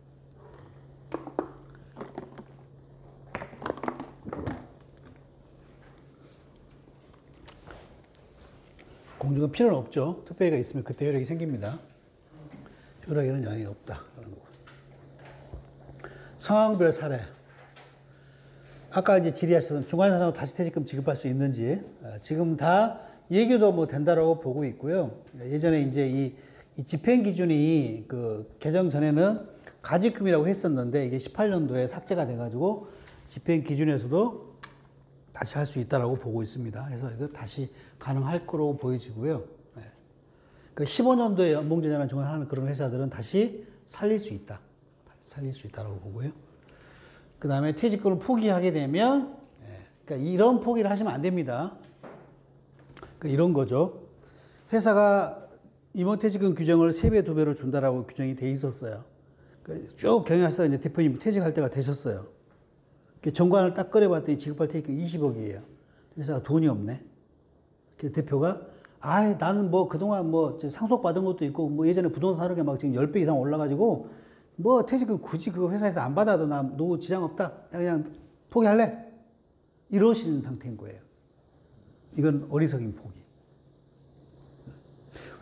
공직은 필요는 없죠. 특별히가 있으면 그때 효력이 생깁니다. 효력에는 영향이 없다. 그런 거고. 상황별 사례. 아까 이제 질의하셨던 중간선하고 다시 퇴직금 지급할 수 있는지 지금 다 얘기도 뭐 된다라고 보고 있고요. 예전에 이제 이 집행 기준이 그 개정 전에는 가직금이라고 했었는데 이게 18년도에 삭제가 돼가지고 집행 기준에서도 다시 할 수 있다라고 보고 있습니다. 그래서 이거 다시 가능할 거로 보여지고요. 네. 그 15년도에 연봉제한을 중간하는 그런 회사들은 다시 살릴 수 있다. 다시 살릴 수 있다라고 보고요. 그 다음에 퇴직금을 포기하게 되면, 그러니까 이런 포기를 하시면 안 됩니다. 그러니까 이런 거죠. 회사가 임원퇴직금 규정을 3배, 2배로 준다라고 규정이 돼 있었어요. 그러니까 쭉 경영하시다가 이제 대표님 퇴직할 때가 되셨어요. 정관을 딱 꺼내봤더니 지급할 퇴직금 20억이에요. 회사가 돈이 없네. 그래서 대표가, 나는 뭐 그동안 뭐 상속받은 것도 있고, 뭐 예전에 부동산 사는 게 막 지금 10배 이상 올라가지고, 뭐 퇴직금 굳이 그 회사에서 안 받아도 나 노후 지장 없다. 그냥 포기할래. 이러시는 상태인 거예요. 이건 어리석인 포기.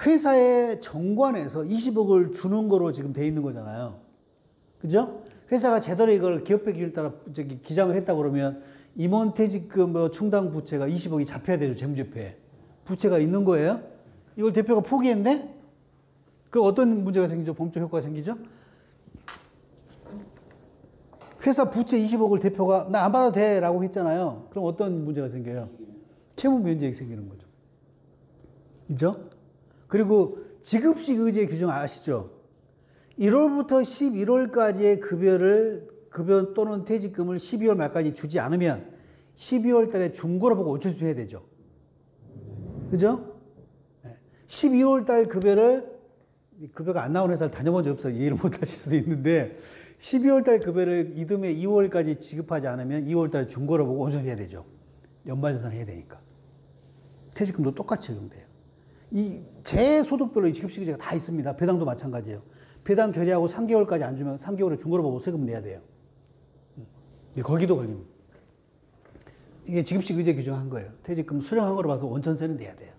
회사의 정관에서 20억을 주는 거로 지금 돼 있는 거잖아요. 그죠? 회사가 제대로 이걸 기업배 기준에 따라 기장을 했다 그러면 임원퇴직금 뭐 충당 부채가 20억이 잡혀야 되죠. 재무제표에. 부채가 있는 거예요. 이걸 대표가 포기했네? 그 어떤 문제가 생기죠? 법적 효과가 생기죠? 회사 부채 20억을 대표가 나 안 받아도 돼 라고 했잖아요. 그럼 어떤 문제가 생겨요? 채무 면제액이 생기는 거죠. 그죠? 그리고 지급식 의제 규정 아시죠? 1월부터 11월까지의 급여 또는 퇴직금을 12월 말까지 주지 않으면 12월 달에 중고로 보고 어쩔 수 해야 되죠. 그죠? 12월 달 급여가 안 나오는 회사를 다녀본 적 없어서 이해를 못 하실 수도 있는데 12월 달 급여를 이듬해 2월까지 지급하지 않으면 2월 달에 중고로 보고 온전해야 되죠. 연말정산 해야 되니까. 퇴직금도 똑같이 적용돼요. 이 제 소득별로 이 지급식 의제가 다 있습니다. 배당도 마찬가지예요. 배당 결의하고 3개월까지 안 주면 3개월에 중고로 보고 세금 내야 돼요. 거기도 걸립니다. 이게 지급식 의제 규정한 거예요. 퇴직금 수령한 거로 봐서 원천세는 내야 돼요.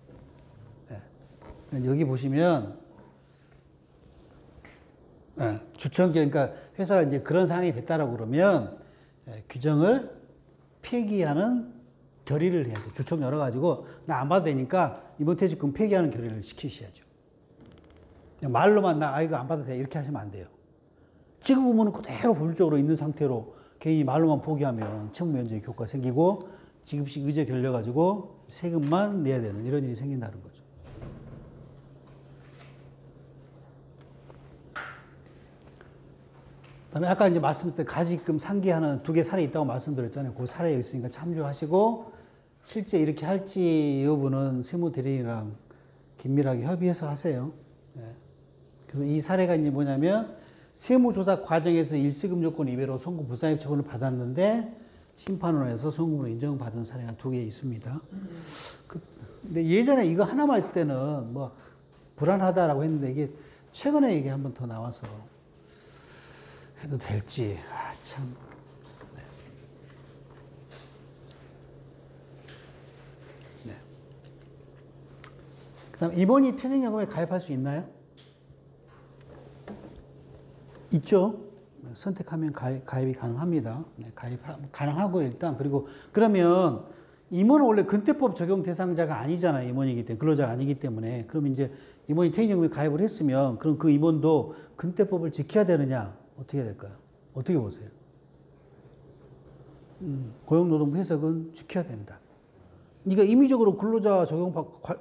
네. 여기 보시면 주청, 그러니까 회사가 이제 그런 상황이 됐다라고 그러면 규정을 폐기하는 결의를 해야 돼요. 주총 열어가지고 나 안 봐도 되니까 이번 퇴직금 폐기하는 결의를 시키셔야죠. 그냥 말로만 나 이거 안 봐도 돼 이렇게 하시면 안 돼요. 지급 의무는 그대로 법률적으로 있는 상태로 개인이 말로만 포기하면 채무 면제 효과가 생기고 지급식 의제 결려가지고 세금만 내야 되는 이런 일이 생긴다는 거죠. 그다음에 아까 이제 말씀드린 가직금 상기하는 2개 사례 있다고 말씀드렸잖아요. 그 사례에 있으니까 참조하시고 실제 이렇게 할지 여부는 세무대리인이랑 긴밀하게 협의해서 하세요. 그래서 이 사례가 이제 뭐냐면 세무조사 과정에서 일시금 조건 위배로 송금 불상입 처분을 받았는데 심판원에서 송금으로 인정받은 사례가 2개 있습니다. 근데 예전에 이거 하나만 있을 때는 뭐 불안하다라고 했는데 이게 최근에 이게 한 번 더 나와서 해도 될지 참. 네. 그다음 임원이 퇴직연금에 가입할 수 있나요? 있죠. 선택하면 가입이 가능합니다. 네, 가능하고 일단 그리고 그러면 임원은 원래 근태법 적용 대상자가 아니잖아요. 임원이기 때문에 근로자가 아니기 때문에 그럼 이제 임원이 퇴직연금에 가입을 했으면 그럼 그 임원도 근태법을 지켜야 되느냐 어떻게 해야 될까요? 어떻게 보세요? 고용노동부 해석은 지켜야 된다. 네가 임의적으로 근로자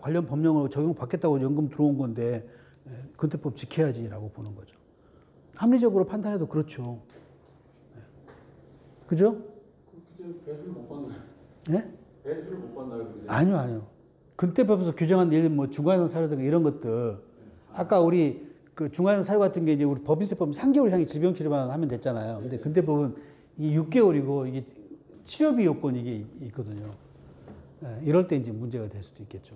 관련 법령을 적용받겠다고 연금 들어온 건데 근태법 지켜야지라고 보는 거죠. 합리적으로 판단해도 그렇죠. 그죠? 그때 배수를 못 받나요? 네? 배수를 못 받나요? 그때? 아니요. 근태법에서 규정한 예를 뭐 중간선 사유 등 이런 것들. 아까 우리 그 중간선 사유 같은 게 이제 우리 법인세법 3개월 향해 질병치료만 하면 됐잖아요. 근데 근태법은 이게 6개월이고 이게 치료비 요건이 이게 있거든요. 이럴 때 이제 문제가 될 수도 있겠죠.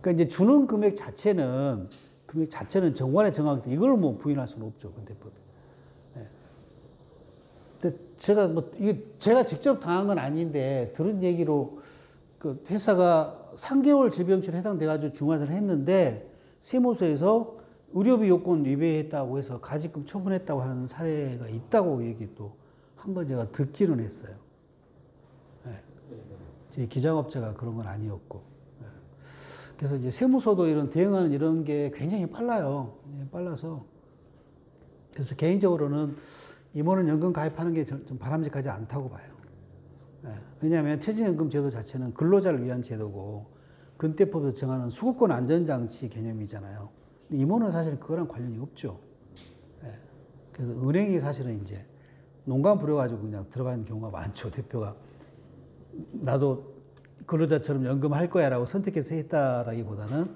그러니까 이제 주는 금액 자체는 정관에 정하기 때문에 이걸 뭐 부인할 수는 없죠. 근태법에. 근데 제가 직접 당한 건 아닌데 들은 얘기로 그 회사가 3개월 질병치료 해당돼가지고 중환선을 했는데 세무서에서 의료비 요건 위배했다고 해서 가지금 처분했다고 하는 사례가 있다고 얘기 또 한 번 제가 듣기는 했어요. 제 기장업체가 그런 건 아니었고. 그래서 이제 세무서도 이런 대응하는 이런 게 굉장히 빨라요. 빨라서. 그래서 개인적으로는 임원은 연금 가입하는 게 좀 바람직하지 않다고 봐요. 왜냐하면 퇴직연금 제도 자체는 근로자를 위한 제도고 근태법에서 정하는 수급권 안전장치 개념이잖아요. 근데 임원은 사실 그거랑 관련이 없죠. 그래서 은행이 사실은 이제 농간 부려가지고 그냥 들어가는 경우가 많죠. 대표가 나도 근로자처럼 연금할 거야라고 선택해서 했다라기보다는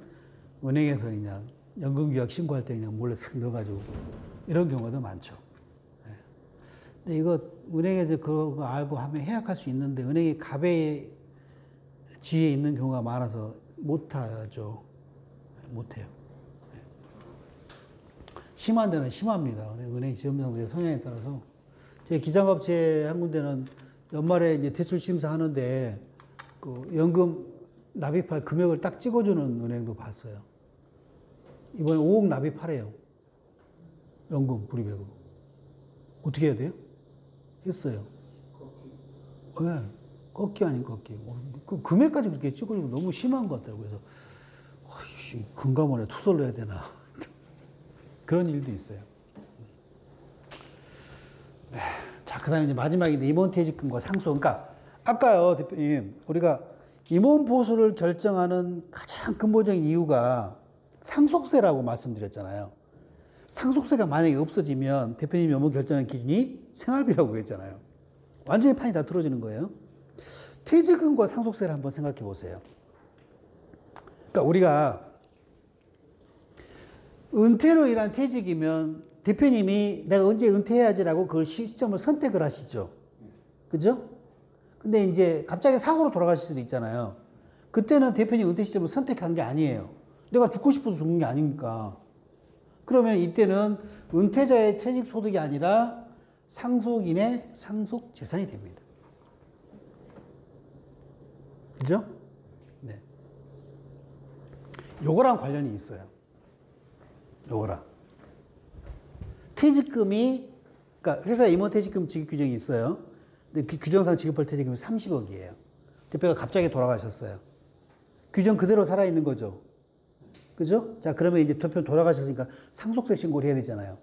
은행에서 그냥 연금규약 신고할 때 그냥 몰래 쓱 넣어가지고 이런 경우도 많죠. 근데 이거 은행에서 그거 알고 하면 해약할 수 있는데 은행이 갑의 지위에 있는 경우가 많아서 못하죠. 못해요. 심한 데는 심합니다. 은행 지원장들의 성향에 따라서. 제 기장업체 한 군데는 연말에 이제 대출 심사하는데 그 연금 납입할 금액을 딱 찍어주는 은행도 봤어요. 이번에 5억 납입하래요. 연금 불이백으로. 어떻게 해야 돼요? 했어요. 네. 꺾기 아닌 꺾기. 그 금액까지 그렇게 찍어주고 너무 심한 것 같더라고요. 그래서 금감원에 투서를 해야 되나. 그런 일도 있어요. 자, 그 다음에 이제 마지막인데 임원퇴직금과 상속. 그러니까 아까요, 대표님, 우리가 임원 보수를 결정하는 가장 근본적인 이유가 상속세라고 말씀드렸잖아요. 상속세가 만약에 없어지면 대표님이 업무 결정하는 기준이 생활비라고 그랬잖아요. 완전히 판이 다 틀어지는 거예요. 퇴직금과 상속세를 한번 생각해 보세요. 그러니까 우리가 은퇴로 인한 퇴직이면 대표님이 내가 언제 은퇴해야지라고 그 시점을 선택을 하시죠. 그죠? 근데 이제 갑자기 사고로 돌아가실 수도 있잖아요. 그때는 대표님 은퇴 시점을 선택한 게 아니에요. 내가 죽고 싶어서 죽는 게 아니니까. 그러면 이때는 은퇴자의 퇴직 소득이 아니라 상속인의 상속 재산이 됩니다. 그죠? 네. 요거랑 관련이 있어요. 요거랑. 퇴직금이, 그러니까 회사 임원 퇴직금 지급 규정이 있어요. 근데 그 규정상 지급할 퇴직금이 30억이에요. 대표가 갑자기 돌아가셨어요. 규정 그대로 살아있는 거죠. 그죠? 자, 그러면 이제 대표 돌아가셨으니까 상속세 신고를 해야 되잖아요.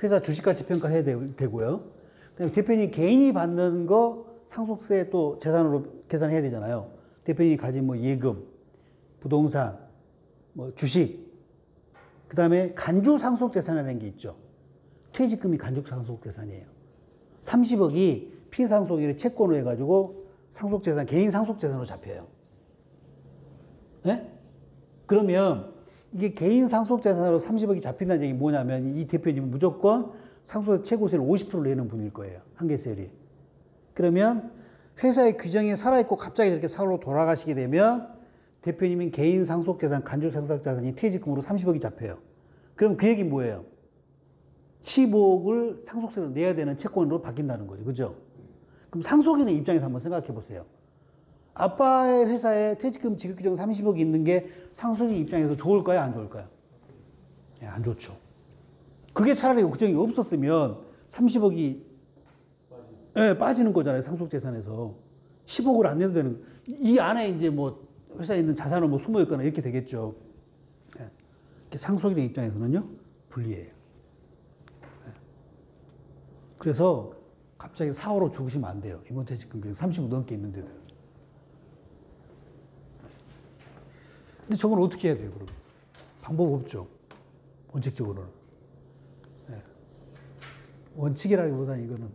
회사 주식가치 평가해야 되고요. 그다음에 대표님 개인이 받는 거 상속세 또 재산으로 계산해야 되잖아요. 대표님이 가진 뭐 예금, 부동산, 뭐 주식, 그 다음에 간주 상속 재산이라는 게 있죠. 퇴직금이 간주 상속 재산이에요. 30억이 피상속인의 채권으로 해가지고 상속 재산, 개인 상속 재산으로 잡혀요. 네? 그러면 이게 개인 상속 재산으로 30억이 잡힌다는 얘기 뭐냐면 이 대표님은 무조건 상속 최고세를 50% 내는 분일 거예요. 한계세율이. 그러면 회사의 규정이 살아있고 갑자기 이렇게 사고로 돌아가시게 되면 대표님인 개인 상속재산, 간주 상속재산이 퇴직금으로 30억이 잡혀요. 그럼 그 얘기는 뭐예요? 15억을 상속세로 내야 되는 채권으로 바뀐다는 거죠. 그죠? 그럼 상속인의 입장에서 한번 생각해 보세요. 아빠의 회사에 퇴직금 지급 규정 30억이 있는 게 상속인 입장에서 좋을까요? 안 좋을까요? 예, 안 좋죠. 그게 차라리 규정이 없었으면 30억이 예, 빠지는 거잖아요. 상속재산에서. 10억을 안 내도 되는. 이 안에 이제 뭐 회사에 있는 자산은 뭐 숨어 있거나 이렇게 되겠죠. 예. 상속인의 입장에서는요, 불리해요. 예. 그래서 갑자기 사고로 죽으시면 안 돼요. 임원퇴직금 30억 넘게 있는 데들. 근데 저건 어떻게 해야 돼요, 그럼? 방법 없죠. 원칙적으로는. 네. 원칙이라기보다 이거는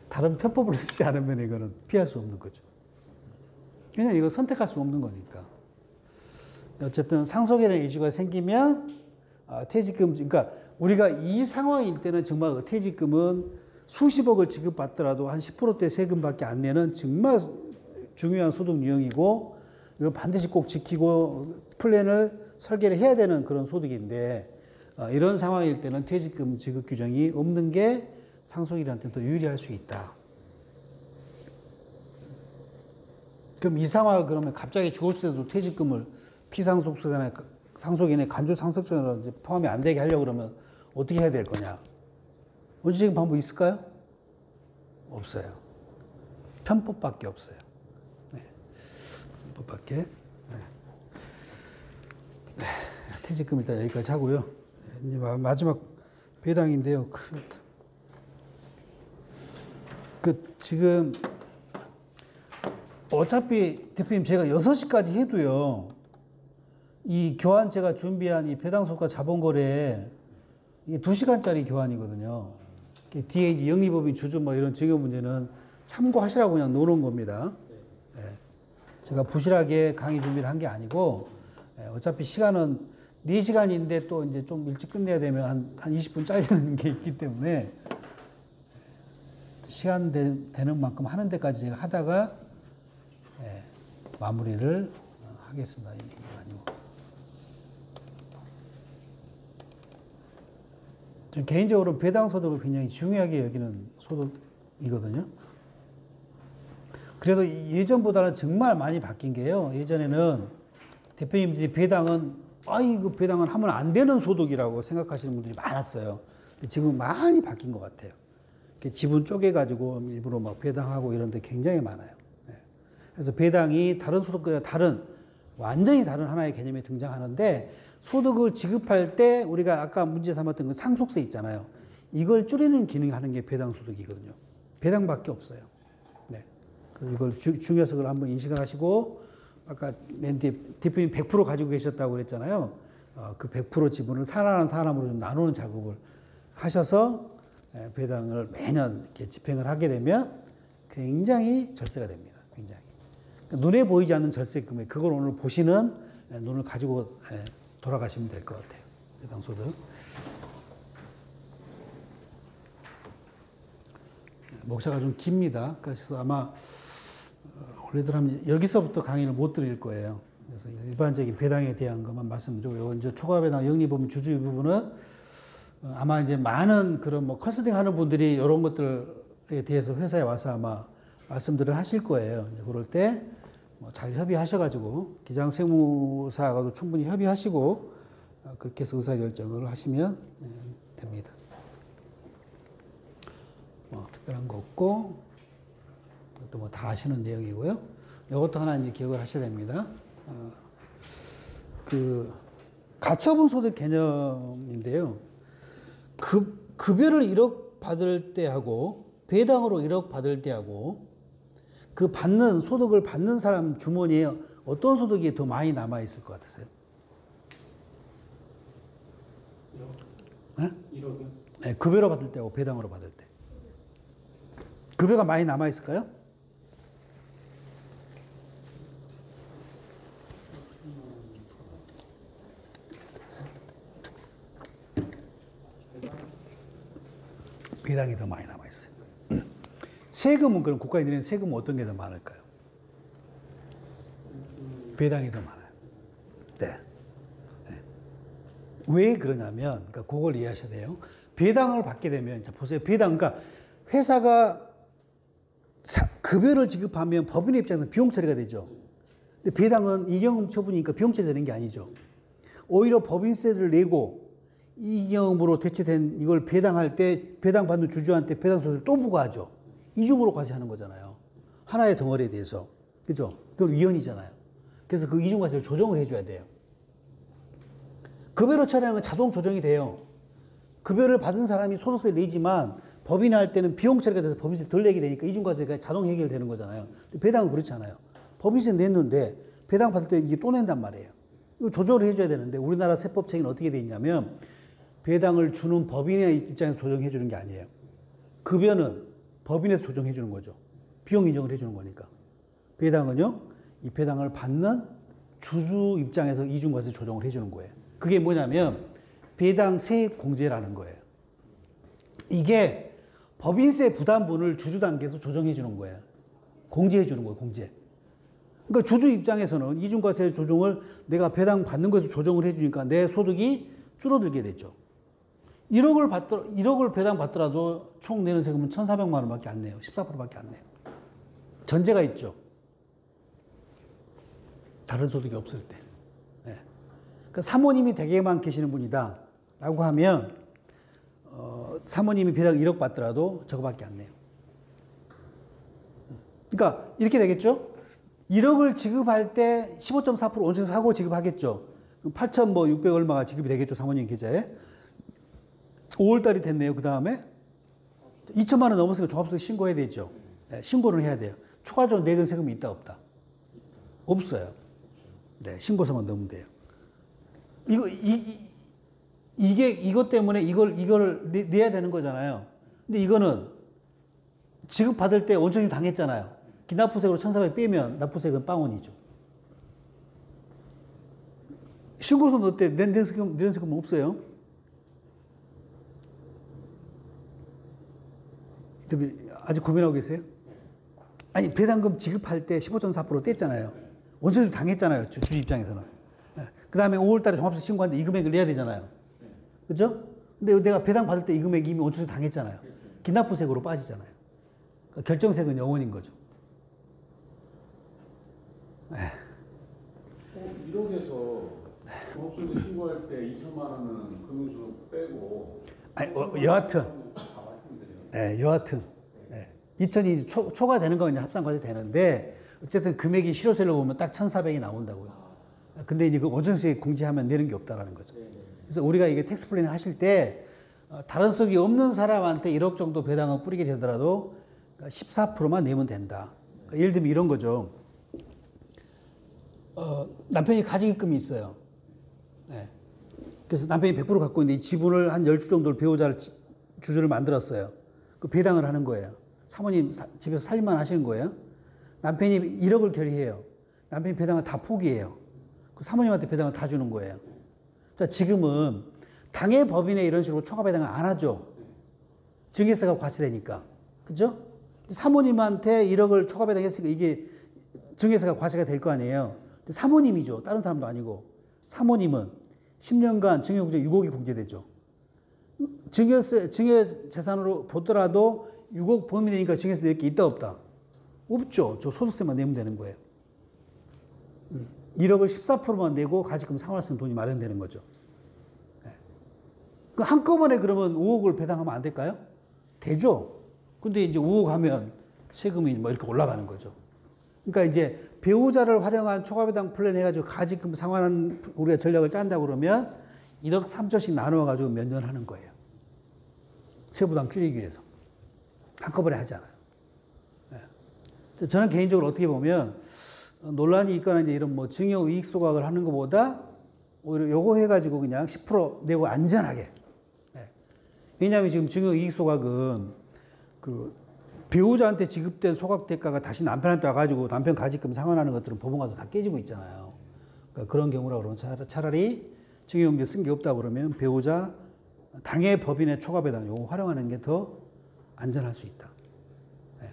다른 편법을 쓰지 않으면 이거는 피할 수 없는 거죠. 그냥 이거 선택할 수 없는 거니까. 어쨌든 상속이라는 이슈가 생기면 퇴직금, 그러니까 우리가 이 상황일 때는 정말 퇴직금은 수십억을 지급받더라도 한 10%대 세금밖에 안 내는 정말 중요한 소득 유형이고 이걸 반드시 꼭 지키고 플랜을 설계를 해야 되는 그런 소득인데 이런 상황일 때는 퇴직금 지급 규정이 없는 게 상속인한테 더 유리할 수 있다. 그럼 이 상황을 그러면 갑자기 죽었을 때도 퇴직금을 피상속세나 상속인의 간주 상속세로 포함이 안 되게 하려고 그러면 어떻게 해야 될 거냐? 원칙적인 방법 있을까요? 없어요. 편법밖에 없어요. 네. 편법밖에. 네. 네. 퇴직금 일단 여기까지 하고요. 네. 이제 마지막 배당인데요. 지금 어차피 대표님 제가 6시까지 해도요. 이 교환 제가 준비한 이 배당속과 자본거래 이게 2시간짜리 교환이거든요. 뒤에 이제 영리법인 주주 뭐 이런 증여 문제는 참고하시라고 그냥 놓는 겁니다. 네. 제가 부실하게 강의 준비를 한 게 아니고 어차피 시간은 4시간인데 또 이제 좀 일찍 끝내야 되면 한 20분 잘리는 게 있기 때문에 시간 되는 만큼 하는 데까지 제가 하다가 마무리를 하겠습니다. 전 개인적으로 배당소득을 굉장히 중요하게 여기는 소득이거든요. 그래도 예전보다는 정말 많이 바뀐 게요. 예전에는 대표님들이 배당은 이거 배당은 하면 안 되는 소득이라고 생각하시는 분들이 많았어요. 지금 많이 바뀐 것 같아요. 지분 쪼개가지고 일부러 막 배당하고 이런 데 굉장히 많아요. 그래서 배당이 다른 소득과 완전히 다른 하나의 개념이 등장하는데 소득을 지급할 때 우리가 아까 문제 삼았던 그 상속세 있잖아요. 이걸 줄이는 기능을 하는 게 배당소득이거든요. 배당밖에 없어요. 네. 그래서 이걸 중요해서 그걸 한번 인식을 하시고 아까 맨 뒤에 대표님 100% 가지고 계셨다고 그랬잖아요. 그 100% 지분을 사람으로 좀 나누는 작업을 하셔서 배당을 매년 이렇게 집행을 하게 되면 굉장히 절세가 됩니다. 굉장히. 눈에 보이지 않는 절세 금액, 그걸 오늘 보시는 눈을 가지고 돌아가시면 될 것 같아요. 배당소득. 목차가 좀 깁니다. 그래서 아마 원래대로 하면 여기서부터 강의를 못 드릴 거예요. 그래서 일반적인 배당에 대한 것만 말씀드리고, 이제 초과 배당 영리법인 주주 부분은 아마 이제 많은 그런 뭐 컨설팅 하는 분들이 이런 것들에 대해서 회사에 와서 아마 말씀들을 하실 거예요. 이제 그럴 때 뭐 잘 협의하셔가지고 기장세무사하고도 충분히 협의하시고 그렇게 해서 의사결정을 하시면 됩니다. 뭐 특별한 거 없고 이것도 뭐 다 아시는 내용이고요. 이것도 하나 이제 기억을 하셔야 됩니다. 그 가처분 소득 개념인데요. 급여를 1억 받을 때하고 배당으로 1억 받을 때하고 그 받는 소득을 받는 사람 주머니에 어떤 소득이 더 많이 남아 있을 것 같으세요? 1억이요? 네, 급여로 받을 때하고 배당으로 받을 때. 급여가 많이 남아 있을까요? 배당이 더 많이 남아 있어요. 세금은 그럼 국가에 내는 세금은 어떤 게 더 많을까요? 배당이 더 많아요. 네. 네. 왜 그러냐면, 그러니까 그걸 이해하셔야 돼요. 배당을 받게 되면, 자 보세요. 배당, 그러니까 회사가 급여를 지급하면 법인의 입장에서 비용 처리가 되죠. 근데 배당은 이경험 처분이니까 비용 처리되는 게 아니죠. 오히려 법인세를 내고 이경험으로 대체된 이걸 배당할 때 배당 받는 주주한테 배당소득을 또 부과하죠. 이중으로 과세하는 거잖아요. 하나의 덩어리에 대해서. 그죠? 그건 위헌이잖아요. 그래서 그 이중과세를 조정을 해줘야 돼요. 급여로 처리하는 건 자동 조정이 돼요. 급여를 받은 사람이 소득세를 내지만 법인이 할 때는 비용 처리가 돼서 법인세 덜 내게 되니까 이중과세가 자동 해결되는 거잖아요. 배당은 그렇지 않아요. 법인세 냈는데 배당 받을 때 이게 또 낸단 말이에요. 이거 조절을 해줘야 되는데 우리나라 세법책에는 어떻게 돼 있냐면 배당을 주는 법인의 입장에서 조정해 주는 게 아니에요. 급여는 법인에서 조정해 주는 거죠. 비용 인정을 해주는 거니까. 배당은요, 이 배당을 받는 주주 입장에서 이중과세 조정을 해주는 거예요. 그게 뭐냐면 배당 세액 공제라는 거예요. 이게 법인세 부담분을 주주 단계에서 조정해 주는 거예요. 공제해 주는 거예요, 공제. 그러니까 주주 입장에서는 이중과세 조정을 내가 배당 받는 것에서 조정을 해 주니까 내 소득이 줄어들게 됐죠. 1억을 배당 받더라도 총 내는 세금은 1,400만 원밖에 안 내요. 14%밖에 안 내요. 전제가 있죠. 다른 소득이 없을 때. 네. 그러니까 사모님이 댁에만 계시는 분이다 라고 하면 사모님이 배당 1억 받더라도 저거밖에 안 내요. 그러니까 이렇게 되겠죠. 1억을 지급할 때 15.4% 원천에서 하고 지급하겠죠. 8,600 얼마가 지급이 되겠죠. 사모님 계좌에. 5월달이 됐네요. 그 다음에 2천만 원 넘었으니까 종합소득 신고해야 되죠. 네, 신고를 해야 돼요. 추가적으로 내는 세금이 있다 없다? 없어요. 네, 신고서만 넣으면 돼요. 이것 때문에 이걸 내야 되는 거잖아요. 근데 이거는 지급받을 때 원천이 당했잖아요. 기납부세액으로 1,400 빼면 납부세액은 빵원이죠. 신고서 넣을 때 내는 세금은 없어요. 아직 고민하고 계세요? 아니, 배당금 지급할 때 15.4% 뗐잖아요. 원천이 당했잖아요. 주주 입장에서는. 그 다음에 5월달에 종합세 신고하는데 이 금액을 내야 되잖아요. 그죠? 근데 내가 배당 받을 때 이 금액이 이미 원천이 당했잖아요. 기납부세액으로 빠지잖아요. 그러니까 결정세액은 영원인 거죠. 1억에서 종합소득 신고할 때 2천만 원은 금융소득 빼고 아니, 여하튼. 네, 여하튼. 네. 2000이 초과되는 건 이제 합산과세 되는데, 어쨌든 금액이 실효세로 보면 딱 1,400이 나온다고요. 근데 이제 그 원천세액 공제하면 내는 게 없다라는 거죠. 그래서 우리가 이게 텍스 플래닝 하실 때, 다른 속이 없는 사람한테 1억 정도 배당을 뿌리게 되더라도 14%만 내면 된다. 그러니까 예를 들면 이런 거죠. 남편이 가지기금이 있어요. 네. 그래서 남편이 100% 갖고 있는데 이 지분을 한 10주 정도를 배우자를 주주를 만들었어요. 그 배당을 하는 거예요. 사모님 집에서 살림만 하시는 거예요. 남편이 1억을 결의해요. 남편이 배당을 다 포기해요. 그 사모님한테 배당을 다 주는 거예요. 자, 지금은 당해 법인에 이런 식으로 초과 배당을 안 하죠. 증여세가 과세되니까. 그죠? 사모님한테 1억을 초과 배당했으니까 이게 증여세가 과세가 될 거 아니에요. 근데 사모님이죠. 다른 사람도 아니고. 사모님은 10년간 증여공제 6억이 공제되죠. 증여재산으로 보더라도 6억 범위 되니까 증여세 낼 게 있다 없다? 없죠. 저 소득세만 내면 되는 거예요. 1억을 14%만 내고 가지금 상환할 수 있는 돈이 마련되는 거죠. 네. 그 한꺼번에 그러면 5억을 배당하면 안 될까요? 되죠. 근데 이제 5억 하면 세금이 뭐 이렇게 올라가는 거죠. 그러니까 이제 배우자를 활용한 초과배당 플랜 해가지고 가지금 상환하는 우리가 전략을 짠다 그러면 1억 3조씩 나눠가지고 몇 년 하는 거예요. 세부담 줄이기 위해서. 한꺼번에 하지 않아요. 네. 저는 개인적으로 어떻게 보면 논란이 있거나 이제 이런 뭐 증여 이익 소각을 하는 것보다 오히려 요거 해가지고 그냥 10% 내고 안전하게. 네. 왜냐하면 지금 증여 이익 소각은 그 배우자한테 지급된 소각 대가가 다시 남편한테 와가지고 남편 가지금 상환하는 것들은 법원가도 다 깨지고 있잖아요. 그러니까 그런 경우라 그러면 차라리 증여용지 쓴 게 없다 그러면 배우자 당해 법인의 초과배당 요거 활용하는 게 더 안전할 수 있다. 네.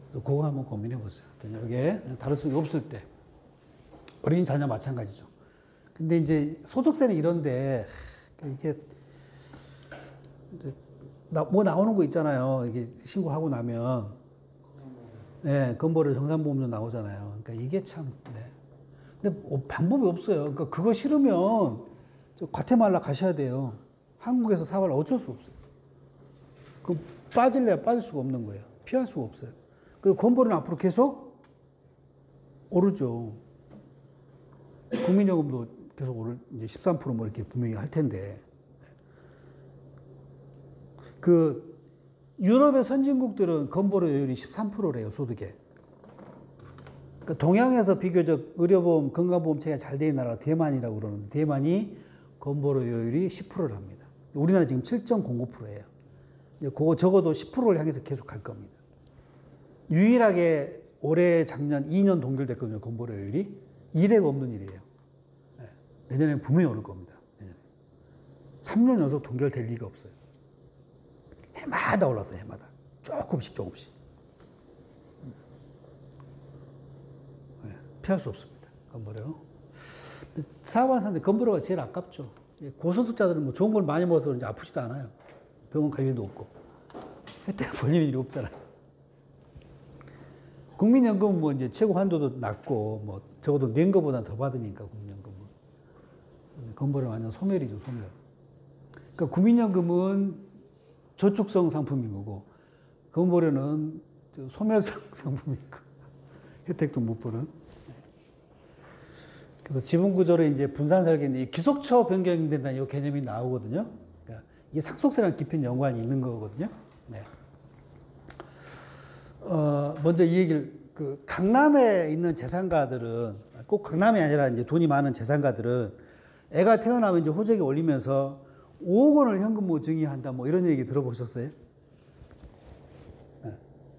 그래서 그거 한번 고민해 보세요. 여기에 다를 수 없을 때 어린 자녀 마찬가지죠. 근데 이제 소득세는 이런데 이게 뭐 나오는 거 있잖아요. 이게 신고하고 나면 네, 건보료 정산보험료 나오잖아요. 그러니까 이게 참. 네. 근데 방법이 없어요. 그러니까 그거 싫으면 저 과테말라 가셔야 돼요. 한국에서 사발 어쩔 수 없어요. 그 빠질래야 빠질 수가 없는 거예요. 피할 수가 없어요. 그리고 건보료는 앞으로 계속 오르죠. 국민연금도 계속 오를 이제 13%뭐 이렇게 분명히 할 텐데. 그 유럽의 선진국들은 건보료율이 13%래요, 소득에. 그러니까 동양에서 비교적 의료보험, 건강보험 체계가 잘 된 나라가 대만이라고 그러는데 대만이 건보료율이 10%를 합니다. 우리나라 지금 7.09%예요. 그거 적어도 10%를 향해서 계속 갈 겁니다. 유일하게 올해 작년 2년 동결됐거든요. 건보료율이. 이례가 없는 일이에요. 네. 내년에 분명히 오를 겁니다. 내년에. 3년 연속 동결될 리가 없어요. 해마다 올랐어요. 해마다. 조금씩. 네. 피할 수 없습니다. 건보료. 사업하는 사람들 건보료가 제일 아깝죠. 고소득자들은 뭐 좋은 걸 많이 먹어서 그런지 아프지도 않아요. 병원 갈 일도 없고. 혜택 벌리는 일이 없잖아요. 국민연금은 뭐 이제 최고 한도도 낮고, 뭐 적어도 낸 거보다 더 받으니까, 국민연금은. 건보료 완전 소멸이죠, 소멸. 그러니까 국민연금은 저축성 상품인 거고, 건보료는 소멸성 상품인 거. 혜택도 못 보는. 그래서 지분구조를 이제 분산설계인데, 기속처 변경된다는 이 개념이 나오거든요. 그러니까 이게 상속세랑 깊은 연관이 있는 거거든요. 네. 먼저 이 얘기를, 강남에 있는 재산가들은, 꼭 강남이 아니라 이제 돈이 많은 재산가들은 애가 태어나면 이제 호적에 올리면서 5억 원을 현금으로 증여한다, 뭐 이런 얘기 들어보셨어요?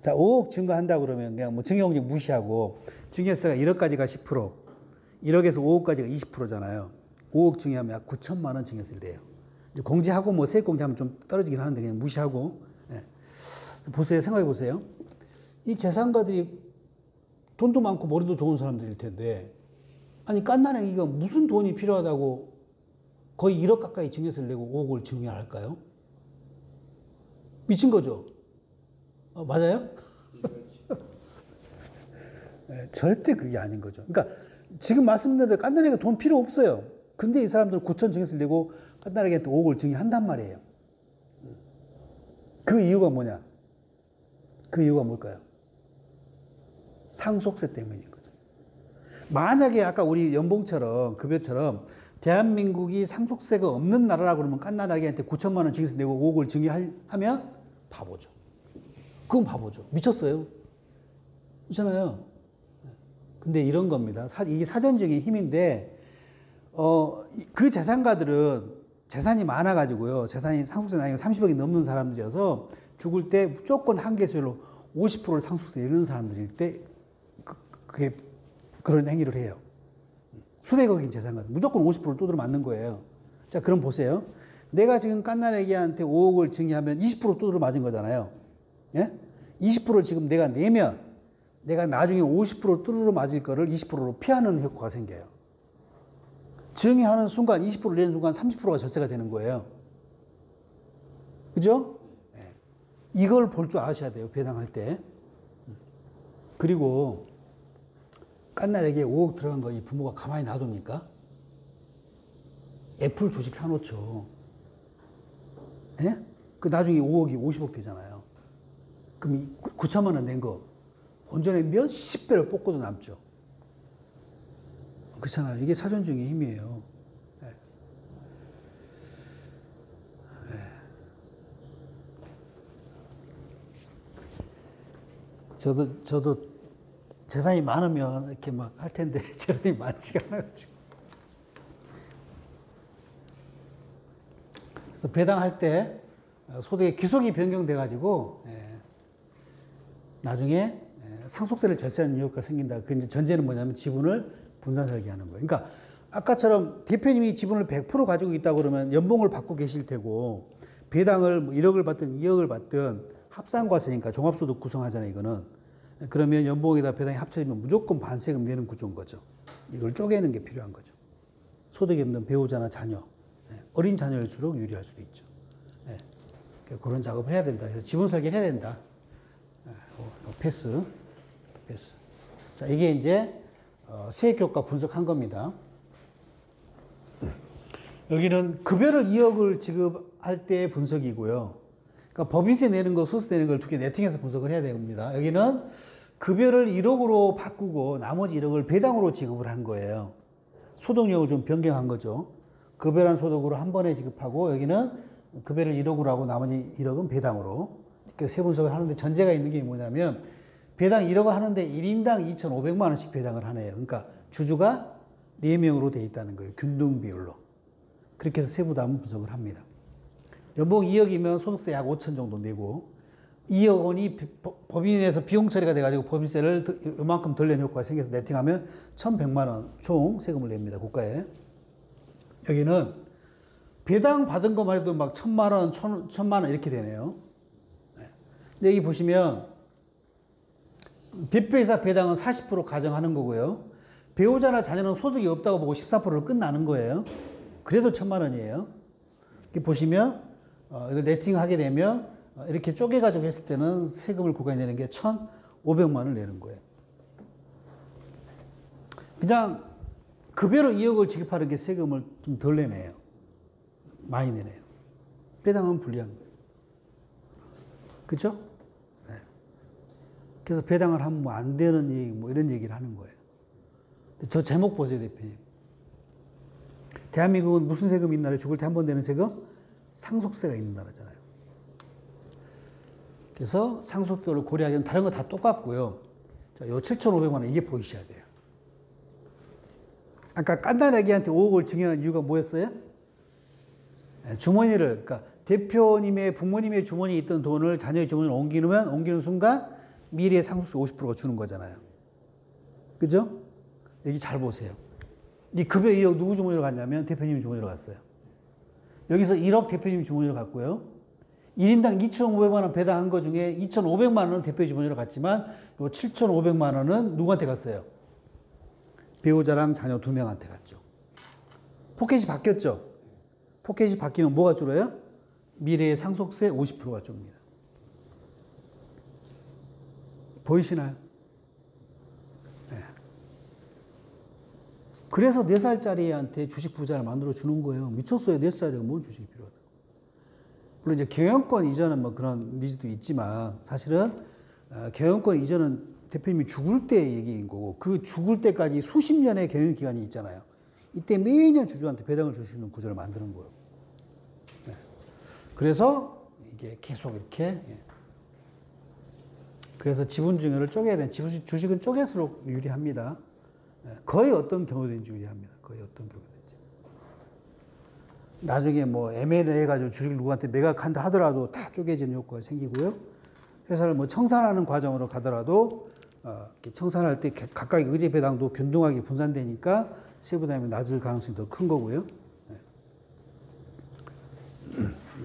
자, 5억 증거한다 그러면 그냥 뭐 증여공제 무시하고, 증여세가 1억까지가 10%, 1억에서 5억까지가 20%잖아요. 5억 증여하면 약 9천만 원 증여세를 내요. 이제 공제하고 뭐 세액 공제하면 좀 떨어지긴 하는데 그냥 무시하고. 예. 보세요. 생각해 보세요. 이 재산가들이 돈도 많고 머리도 좋은 사람들일 텐데, 아니 깐난애기가 무슨 돈이 필요하다고 거의 1억 가까이 증여세를 내고 5억을 증여할까요? 미친 거죠? 맞아요? 네, 절대 그게 아닌 거죠. 그러니까 지금 말씀드린 대로 깐난애기가 돈 필요 없어요. 근데 이 사람들은 9천 증여세를 내고 깐난애기한테 5억을 증여한단 말이에요. 그 이유가 뭐냐? 그 이유가 뭘까요? 상속세 때문인 거죠. 만약에 아까 우리 연봉처럼, 급여처럼 대한민국이 상속세가 없는 나라라고 그러면 깐난아기한테 9천만 원 증여세 내고 5억을 증여하면 바보죠. 그건 바보죠. 미쳤어요. 그렇잖아요. 근데 이런 겁니다. 이게 사전적인 힘인데, 그 재산가들은 재산이 많아가지고요. 재산이 상속세 나이가 30억이 넘는 사람들이어서 죽을 때 무조건 한계수로 50%를 상속세 내는 사람들일 때 그게 그런 행위를 해요. 수백억인 재산가들 무조건 50%를 두드려 맞는 거예요. 자, 그럼 보세요. 내가 지금 깐난애기한테 5억을 증여하면 20% 두드려 맞은 거잖아요. 예? 20%를 지금 내가 내면 내가 나중에 50% 두드려 맞을 거를 20%로 피하는 효과가 생겨요. 증여하는 순간 20%를 내는 순간 30%가 절세가 되는 거예요. 그죠? 네. 이걸 볼 줄 아셔야 돼요. 배당할 때. 그리고 깐난에게 5억 들어간 거 이 부모가 가만히 놔둡니까? 애플 주식 사놓죠. 예? 그 나중에 5억이 50억 되잖아요. 그럼 9천만 원 낸 거 본전에 몇십 배를 뽑고도 남죠. 그렇잖아요. 이게 사전적인 힘이에요. 네. 네. 저도 재산이 많으면 이렇게 막 할 텐데 재산이 많지가 않아요. 그래서 배당할 때 소득의 기속이 변경돼가지고 나중에 상속세를 절세하는 이유가 생긴다. 그 이제 전제는 뭐냐면 지분을 분산 설계하는 거예요. 그러니까 아까처럼 대표님이 지분을 100% 가지고 있다고 그러면 연봉을 받고 계실 테고 배당을 뭐 1억을 받든 2억을 받든 합산과세니까 종합소득 구성하잖아요. 이거는. 그러면 연봉에다 배당이 합쳐지면 무조건 반세금 내는 구조인 거죠. 이걸 쪼개는 게 필요한 거죠. 소득이 없는 배우자나 자녀, 어린 자녀일수록 유리할 수도 있죠. 그런 작업을 해야 된다. 그래서 지분 설계를 해야 된다. 패스. 자, 이게 이제 세액 효과 분석한 겁니다. 여기는 급여를 2억을 지급할 때 분석이고요. 그러니까 법인세 내는 거, 소득세 내는 걸 두 개 네팅해서 분석을 해야 됩니다. 여기는 급여를 1억으로 바꾸고 나머지 1억을 배당으로 지급을 한 거예요. 소득력을 좀 변경한 거죠. 급여란 소득으로 한 번에 지급하고 여기는 급여를 1억으로 하고 나머지 1억은 배당으로 이렇게 세 분석을 하는데 전제가 있는 게 뭐냐면 배당 1억 하는데 1인당 2,500만 원씩 배당을 하네요. 그러니까 주주가 4명으로 돼 있다는 거예요. 균등 비율로. 그렇게 해서 세부담 한번 분석을 합니다. 연봉 2억이면 소득세 약 5천 정도 내고 2억 원이 법인에서 비용 처리가 돼가지고 법인세를 이만큼 덜 내는 효과가 생겨서 네팅하면 1,100만 원 총 세금을 냅니다. 국가에. 여기는 배당 받은 것만 해도 막 1,000만 원, 1,000만 원 이렇게 되네요. 근데 여기 보시면 대표이사 배당은 40% 가정하는 거고요. 배우자나 자녀는 소득이 없다고 보고 14%를 끝나는 거예요. 그래도 1,000만 원이에요. 이렇게 보시면 이걸 네팅하게 되면 이렇게 쪼개가지고 했을 때는 세금을 국가에 내는 게 1,500만 원을 내는 거예요. 그냥 급여로 2억을 지급하는 게 세금을 좀 덜 내네요. 많이 내네요. 배당은 불리한 거예요. 그죠? 네. 그래서 배당을 하면 뭐 안 되는 얘기, 뭐 이런 얘기를 하는 거예요. 저 제목 보세요, 대표님. 대한민국은 무슨 세금이 있는 나라에 죽을 때 한 번 내는 세금? 상속세가 있는 나라잖아요. 그래서 상속세를 고려하기에는 다른 거 다 똑같고요. 자, 요 7,500만 원 이게 보이셔야 돼요. 아까 깐난애기한테 5억을 증여한 이유가 뭐였어요? 주머니를, 그러니까 대표님의 부모님의 주머니에 있던 돈을 자녀의 주머니로 옮기는 순간 미래의 상속세 50%가 주는 거잖아요. 그죠? 여기 잘 보세요. 이 급여 2억 누구 주머니로 갔냐면 대표님 주머니로 갔어요. 여기서 1억 대표님 주머니로 갔고요. 1인당 2,500만 원 배당한 거 중에 2,500만 원은 대표 주머니로 갔지만 요 7,500만 원은 누구한테 갔어요? 배우자랑 자녀 2명한테 갔죠. 포켓이 바뀌었죠? 포켓이 바뀌면 뭐가 줄어요? 미래의 상속세 50%가 줍니다. 보이시나요? 네. 그래서 4살짜리 애한테 주식 부자를 만들어 주는 거예요. 미쳤어요. 4살짜리가 뭔 주식이 필요하다고. 물론 이제 경영권 이전은 뭐 그런 니즈도 있지만 사실은 경영권 이전은 대표님이 죽을 때 얘기인 거고 그 죽을 때까지 수십 년의 경영 기간이 있잖아요. 이때 매년 주주한테 배당을 줄 수 있는 구조를 만드는 거예요. 네. 그래서 이게 계속 이렇게 그래서 지분 증여를 쪼개야 되는 주식은 쪼갤수록 유리합니다. 거의 어떤 경우든지 유리합니다. 거의 어떤 경우든지. 나중에 뭐 M&A 해가지고 주식을 누구한테 매각한다 하더라도 다 쪼개지는 효과가 생기고요. 회사를 뭐 청산하는 과정으로 가더라도 청산할 때 각각의 의제 배당도 균등하게 분산되니까 세부담이 낮을 가능성이 더 큰 거고요.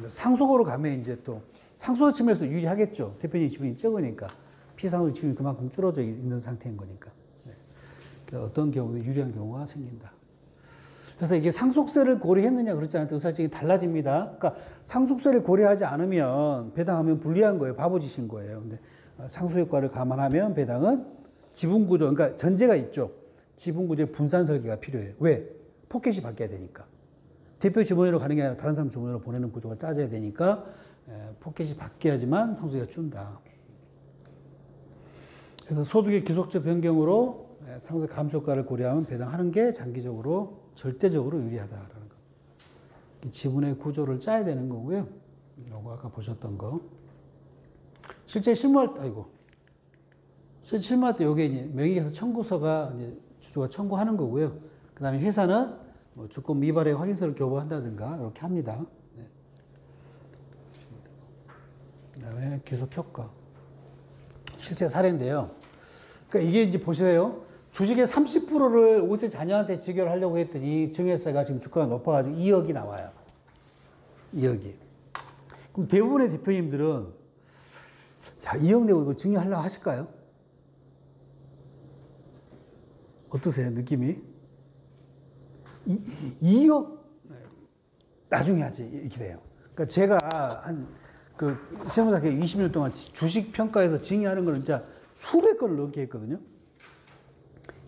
상속으로 가면 이제 또 상속 측면에서 유리하겠죠. 대표님 지분이 적으니까 피상속 지분이 그만큼 줄어져 있는 상태인 거니까. 어떤 경우도 유리한 경우가 생긴다. 그래서 이게 상속세를 고려했느냐 그렇지 않을 때 의사결정이 달라집니다. 그러니까 상속세를 고려하지 않으면 배당하면 불리한 거예요. 바보짓인 거예요. 근데 상속효과를 감안하면 배당은 지분구조, 그러니까 전제가 있죠. 지분구조의 분산 설계가 필요해요. 왜? 포켓이 바뀌어야 되니까. 대표 주머니로 가는 게 아니라 다른 사람 주머니로 보내는 구조가 짜져야 되니까 포켓이 바뀌어야지만 상속세가 준다. 그래서 소득의 기속적 변경으로 상속세 감소 효과를 고려하면 배당하는 게 장기적으로 절대적으로 유리하다라는 거. 지분의 구조를 짜야 되는 거고요. 요거 아까 보셨던 거. 실제 실무할 때, 실무할 때 요게 이제 명의계산 청구서가 이제 주주가 청구하는 거고요. 그 다음에 회사는 뭐 주권 미발의 확인서를 교부한다든가 이렇게 합니다. 네. 그 다음에 계속 효과. 실제 사례인데요. 그러니까 이게 이제 보세요. 주식의 30%를 5세 자녀한테 증여를 하려고 했더니 증여세가 지금 주가가 높아가지고 2억이 나와요. 2억이. 그럼 대부분의 대표님들은 야, 2억 내고 이거 증여하려고 하실까요? 어떠세요? 느낌이? 2억 나중에 하지 이렇게 돼요. 그러니까 제가 한 그 세무사 20년 동안 주식 평가에서 증여하는 거는 진짜 수백 건을 넘게 했거든요.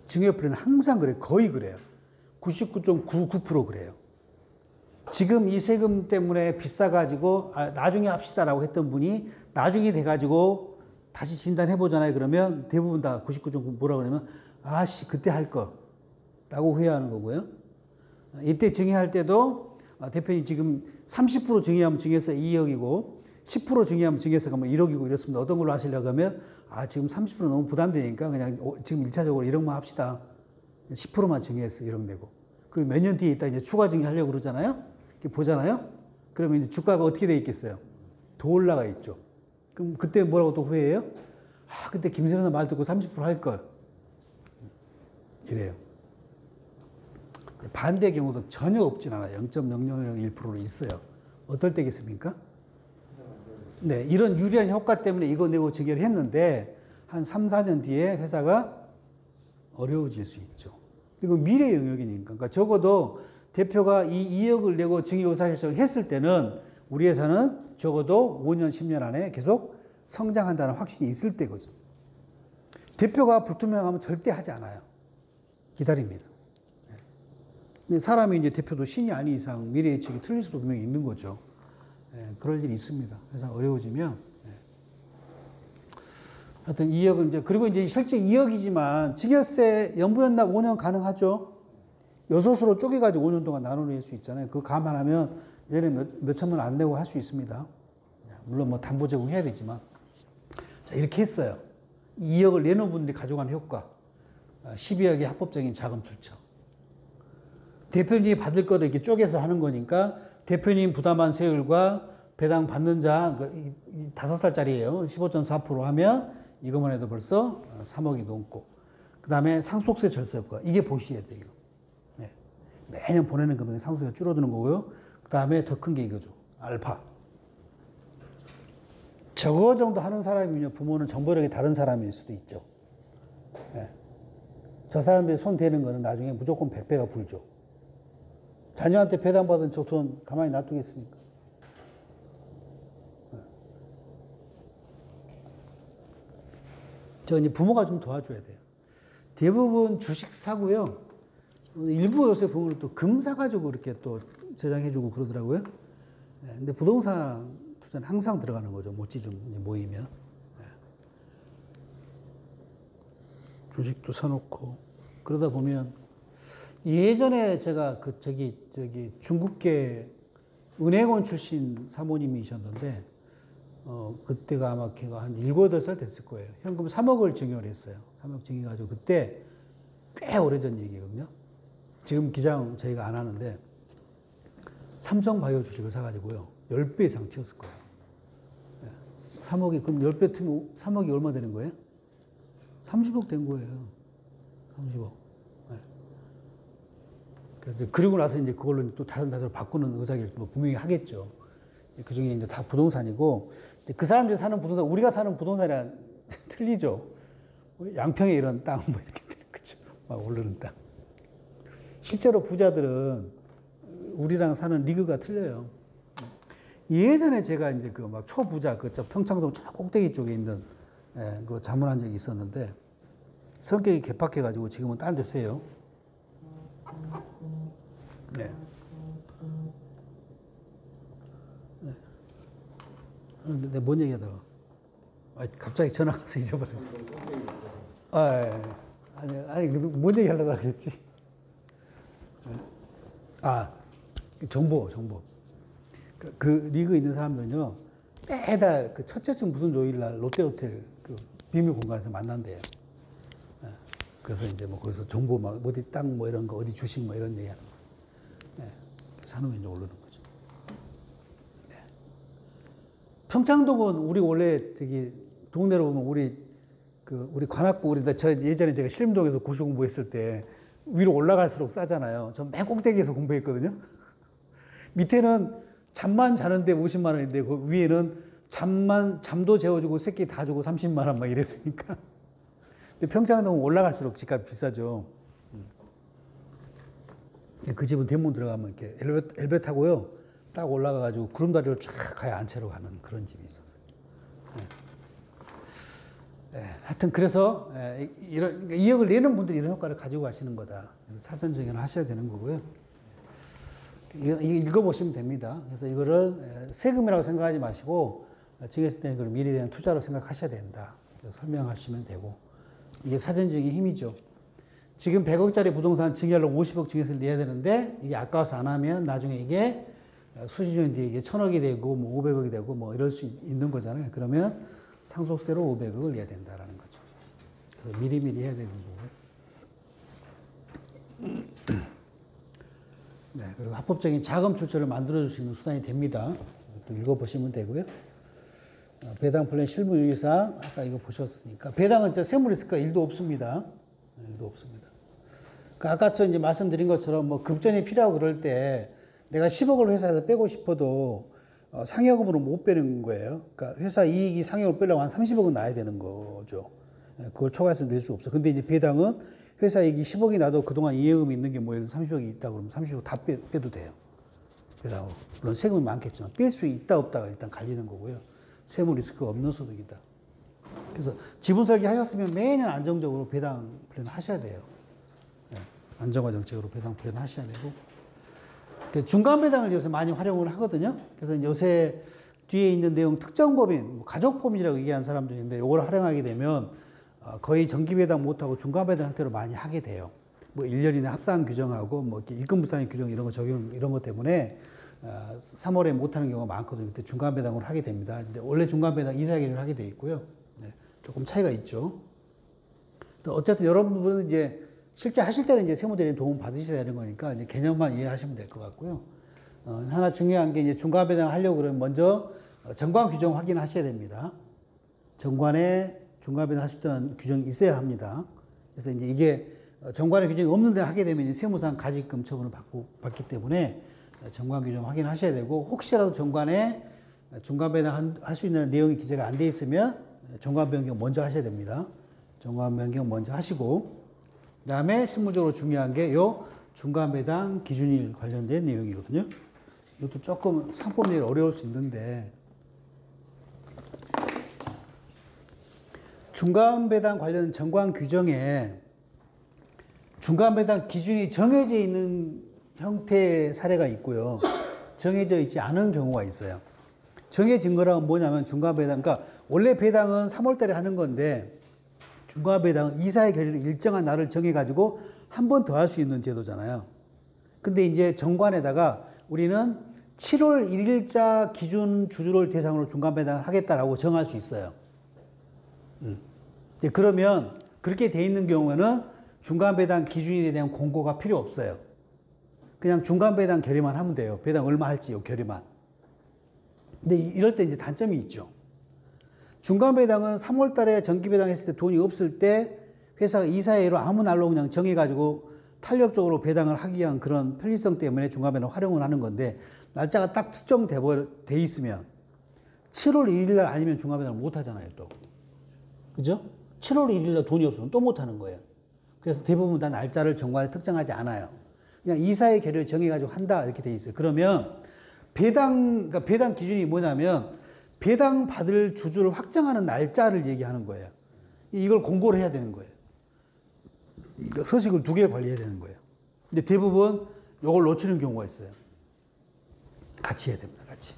증여율은 항상 그래요. 거의 그래요. 99.99% 그래요. 지금 이 세금 때문에 비싸가지고 나중에 합시다라고 했던 분이 나중에 돼가지고 다시 진단해보잖아요. 그러면 대부분 다 99.9 뭐라고 그러면 아씨 그때 할 거 라고 후회하는 거고요. 이때 증여할 때도 대표님 지금 30% 증여하면 증여세 2억이고 10% 증여하면 증여세가 뭐 1억이고 이렇습니다. 어떤 걸로 하시려고 하면 지금 30% 너무 부담되니까 그냥 지금 1차적으로 1억만 합시다. 10%만 증여했어 1억 내고. 그리고 몇 년 뒤에 있다 이제 추가 증여하려고 그러잖아요. 이렇게 보잖아요. 그러면 이제 주가가 어떻게 돼 있겠어요? 더 올라가 있죠. 그럼 그때 뭐라고 또 후회해요? 그때 김세현 말 듣고 30% 할 걸. 이래요. 반대의 경우도 전혀 없진 않아요. 0.0001%로 있어요. 어떨 때겠습니까? 네, 이런 유리한 효과 때문에 이거 내고 증여를 했는데 한 3, 4년 뒤에 회사가 어려워질 수 있죠. 이거 미래 영역이니까. 그러니까 적어도 대표가 이 2억을 내고 증여 의사결정을 했을 때는 우리 회사는 적어도 5년, 10년 안에 계속 성장한다는 확신이 있을 때거죠. 대표가 불투명하면 절대 하지 않아요. 기다립니다. 근데 사람이 이제 대표도 신이 아닌 이상 미래 예측이 틀릴 수도 분명히 있는 거죠. 그럴 일이 있습니다. 그래서 어려워지면. 하여튼 2억을 이제, 그리고 이제 실제 2억이지만 증여세 연부연납 5년 가능하죠. 6으로 쪼개가지고 5년 동안 나눠낼 수 있잖아요. 그거 감안하면 얘는 몇 천만 원 안 내고 할 수 있습니다. 물론 뭐 담보 제공해야 되지만. 자, 이렇게 했어요. 2억을 내놓은 분들이 가져가는 효과. 12억의 합법적인 자금 출처. 대표님이 받을 거를 이렇게 쪼개서 하는 거니까 대표님 부담한 세율과 배당 받는 자, 5살짜리예요. 15.4% 하면 이것만 해도 벌써 3억이 넘고. 그 다음에 상속세 절세 효과. 이게 보셔야 돼요. 네. 매년 보내는 금액에 상속세가 줄어드는 거고요. 그 다음에 더 큰 게 이거죠. 알파. 저거 정도 하는 사람이면 부모는 정보력이 다른 사람일 수도 있죠. 네. 저 사람들이 손 대는 거는 나중에 무조건 100배가 불죠. 자녀한테 배당받은 저 돈 가만히 놔두겠습니까? 저 이제 부모가 좀 도와줘야 돼요. 대부분 주식 사고요. 일부 요새 보면 또 금 사가지고 이렇게 또 저장해주고 그러더라고요. 근데 부동산 투자는 항상 들어가는 거죠. 모찌 좀 모이면. 주식도 사놓고. 그러다 보면 예전에 제가 중국계 은행원 출신 사모님이셨는데, 그때가 아마 걔가 한 7, 8살 됐을 거예요. 현금 3억을 증여를 했어요. 3억 증여가지고 그때 꽤 오래전 얘기거든요. 지금 기장 저희가 안 하는데, 삼성바이오 주식을 사가지고요. 10배 이상 튀었을 거예요. 3억이, 그럼 10배 튀면 3억이 얼마 되는 거예요? 30억 된 거예요. 30억. 그리고 나서 이제 그걸로 또 다른 데로 바꾸는 의사결정도 분명히 하겠죠. 그 중에 이제 다 부동산이고, 그 사람들이 사는 부동산, 우리가 사는 부동산이랑 틀리죠. 양평에 이런 땅, 뭐 이렇게 되는 거죠. 막 오르는 땅. 실제로 부자들은 우리랑 사는 리그가 틀려요. 예전에 제가 이제 그 막 초부자, 저 평창동 저 꼭대기 쪽에 있는, 그 자문한 적이 있었는데, 성격이 개팍해가지고 지금은 딴 데서 해요. 네. 근데 뭔 얘기하다가 갑자기 전화 와서 잊어버렸네. 아니 뭔 얘기 하려다 그랬지? 정보. 그 리그 있는 사람들은요, 매달 그 첫째 주 무슨 요일날 롯데호텔 그 비밀 공간에서 만난대요. 그래서 이제 뭐 거기서 정보 막 어디 땅 뭐 이런 거 어디 주식 뭐 이런 얘기 하는 거. 사놓으면 이제 오르는 거죠. 네. 평창동은 우리 원래 동네로 보면 우리 관악구 저 예전에 제가 신림동에서 고시 공부했을 때 위로 올라갈수록 싸잖아요. 전 맨 꼭대기에서 공부했거든요. 밑에는 잠만 자는데 50만 원인데 그 위에는 잠도 재워주고 새끼 다 주고 30만 원 막 이랬으니까. 근데 평창동은 올라갈수록 집값이 비싸죠. 그 집은 대문 들어가면 이렇게 엘리베이터 타고요. 딱 올라가가지고 구름다리로 쫙 가야 안채로 가는 그런 집이 있었어요. 하여튼 그래서 이런 2억을 내는 분들이 이런 효과를 가지고 가시는 거다. 사전 증여를 하셔야 되는 거고요. 이거 읽어보시면 됩니다. 그래서 이거를 세금이라고 생각하지 마시고 증여했을 때는 그걸 미래에 대한 투자로 생각하셔야 된다. 설명하시면 되고, 이게 사전 증여의 힘이죠. 지금 100억짜리 부동산 증여하려고 50억 증여세를 내야 되는데 이게 아까워서 안 하면 나중에 이게 수십 년 뒤에 이게 1,000억이 되고 뭐 500억이 되고 뭐 이럴 수 있는 거잖아요. 그러면 상속세로 500억을 내야 된다라는 거죠. 그래서 미리미리 해야 되는 거고요. 네, 그리고 합법적인 자금 출처를 만들어줄 수 있는 수단이 됩니다. 또 읽어보시면 되고요. 배당 플랜 실무 유의사항, 아까 이거 보셨으니까. 배당은 진짜 세무 리스크가 1도 없습니다. 1도 없습니다. 아까처럼 이제 말씀드린 것처럼 뭐 급전이 필요하고 그럴 때 내가 10억을 회사에서 빼고 싶어도 상여금으로 못 빼는 거예요. 그러니까 회사 이익이 상여금으로 빼려고 한 30억은 나야 되는 거죠. 그걸 초과해서 낼 수 없어. 근데 이제 배당은 회사 이익이 10억이 나도 그동안 이해금이 있는 게 뭐 예를 들어 30억이 있다 그러면 30억 다 빼도 돼요. 배당으로. 물론 세금이 많겠지만 뺄 수 있다 없다가 일단 갈리는 거고요. 세무 리스크가 없는 소득이다. 그래서 지분 설계 하셨으면 매년 안정적으로 배당 플랜 하셔야 돼요. 안정화 정책으로 배당 플랜 하셔야 되고. 중간 배당을 요새 많이 활용을 하거든요. 그래서 요새 뒤에 있는 내용 특정 법인, 가족 법인이라고 얘기하는 사람들이 있는데 이걸 활용하게 되면 거의 정기 배당 못하고 중간 배당 형태로 많이 하게 돼요. 뭐 1년 이내 합산 규정하고 뭐 이렇게 입금 불상의 규정 이런 거 적용 이런 것 때문에 3월에 못하는 경우가 많거든요. 그때 중간 배당으로 하게 됩니다. 근데 원래 중간 배당 이사회를 하게 돼 있고요. 네, 조금 차이가 있죠. 어쨌든 여러분은 이제 실제 하실 때는 이제 세무대리인 도움 받으셔야 되는 거니까 이제 개념만 이해하시면 될 것 같고요. 하나 중요한 게 이제 중간 배당 하려고 그러면 먼저 정관 규정 확인하셔야 됩니다. 정관에 중간 배당 하실 때는 규정이 있어야 합니다. 그래서 이제 이게 정관에 규정이 없는데 하게 되면 이제 세무상 가직금 처분을 받기 때문에 정관 규정 확인하셔야 되고 혹시라도 정관에 중간 배당 할 수 있는 내용이 기재가 안 돼 있으면 정관 변경 먼저 하셔야 됩니다. 정관 변경 먼저 하시고 그 다음에 실무적으로 중요한 게 요 중간 배당 기준일 관련된 내용이거든요. 이것도 조금 상법 내용 어려울 수 있는데 중간 배당 관련 정관 규정에 중간 배당 기준이 정해져 있는 형태의 사례가 있고요. 정해져 있지 않은 경우가 있어요. 정해진 거란 뭐냐면 중간 배당, 그러니까 원래 배당은 3월 달에 하는 건데 중간 배당은 이사의 결의로 일정한 날을 정해가지고 한 번 더 할 수 있는 제도잖아요. 근데 이제 정관에다가 우리는 7월 1일자 기준 주주를 대상으로 중간 배당을 하겠다라고 정할 수 있어요. 그러면 그렇게 돼 있는 경우에는 중간 배당 기준일에 대한 공고가 필요 없어요. 그냥 중간 배당 결의만 하면 돼요. 배당 얼마 할지 요 결의만. 근데 이럴 때 이제 단점이 있죠. 중간 배당은 3월 달에 정기 배당했을 때 돈이 없을 때 회사가 이사회로 아무 날로 그냥 정해가지고 탄력적으로 배당을 하기 위한 그런 편리성 때문에 중간 배당 활용을 하는 건데 날짜가 딱 특정돼 있으면 7월 1일 날 아니면 중간 배당을 못 하잖아요, 또. 그죠? 7월 1일 날 돈이 없으면 또 못 하는 거예요. 그래서 대부분 다 날짜를 정관에 특정하지 않아요. 그냥 이사회 결의를 정해가지고 한다 이렇게 돼 있어요. 그러면 그러니까 배당 기준이 뭐냐면 배당 받을 주주를 확정하는 날짜를 얘기하는 거예요. 이걸 공고를 해야 되는 거예요. 그러니까 서식을 2개를 관리해야 되는 거예요. 근데 대부분 이걸 놓치는 경우가 있어요. 같이 해야 됩니다. 같이.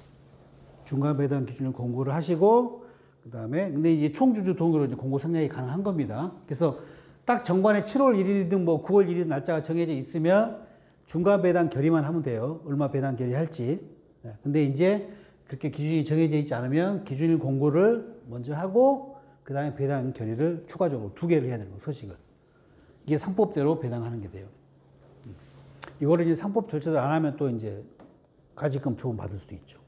중간 배당 기준을 공고를 하시고 그다음에 근데 이제 총주주 동의로 이제 공고 성립이 가능한 겁니다. 그래서 딱 정관에 7월 1일이든 뭐 9월 1일 날짜가 정해져 있으면 중간 배당 결의만 하면 돼요. 얼마 배당 결의할지. 근데 이제 그렇게 기준이 정해져 있지 않으면 기준일 공고를 먼저 하고 그 다음에 배당 결의를 추가적으로 2개를 해야 되는 거예요. 서식을. 이게 상법대로 배당하는 게 돼요. 이거를 이제 상법 절차를 안 하면 또 이제 가직금 처분 받을 수도 있죠.